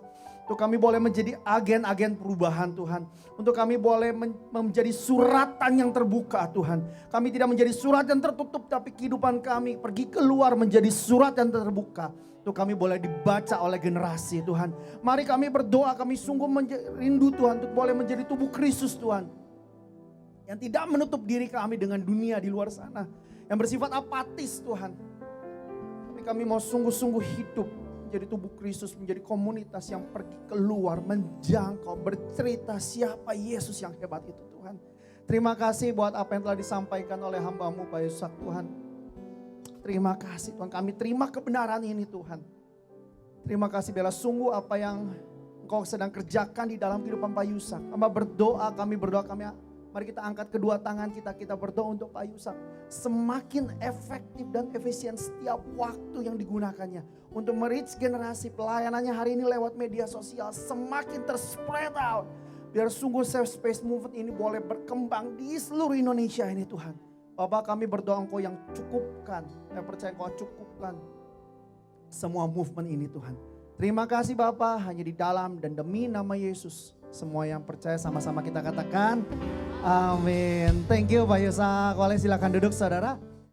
Untuk kami boleh menjadi agen-agen perubahan Tuhan. Untuk kami boleh menjadi suratan yang terbuka Tuhan. Kami tidak menjadi surat yang tertutup, tapi kehidupan kami pergi keluar menjadi surat yang terbuka. Untuk kami boleh dibaca oleh generasi Tuhan. Mari kami berdoa, kami sungguh rindu Tuhan untuk boleh menjadi tubuh Kristus Tuhan. Yang tidak menutup diri kami dengan dunia di luar sana. Yang bersifat apatis Tuhan. Tapi kami mau sungguh-sungguh hidup. Menjadi tubuh Kristus, menjadi komunitas yang pergi keluar, menjangkau, bercerita siapa Yesus yang hebat itu Tuhan. Terima kasih buat apa yang telah disampaikan oleh hamba-Mu Pak Yusak Tuhan. Terima kasih Tuhan, kami terima kebenaran ini Tuhan. Terima kasih Bella, sungguh apa yang Engkau sedang kerjakan di dalam kehidupan Pak Yusak. Kami berdoa, mari kita angkat kedua tangan kita berdoa untuk Pak Yusak. Semakin efektif dan efisien setiap waktu yang digunakannya. Untuk merich generasi, pelayanannya hari ini lewat media sosial semakin terspread out. Biar sungguh Safe Space Movement ini boleh berkembang di seluruh Indonesia ini Tuhan. Bapak kami berdoa Engkau yang cukupkan. Saya percaya Engkau cukupkan semua movement ini Tuhan. Terima kasih Bapak, hanya di dalam dan demi nama Yesus. Semua yang percaya sama-sama kita katakan, amin. Thank you Pak Yusak. Boleh silakan duduk saudara.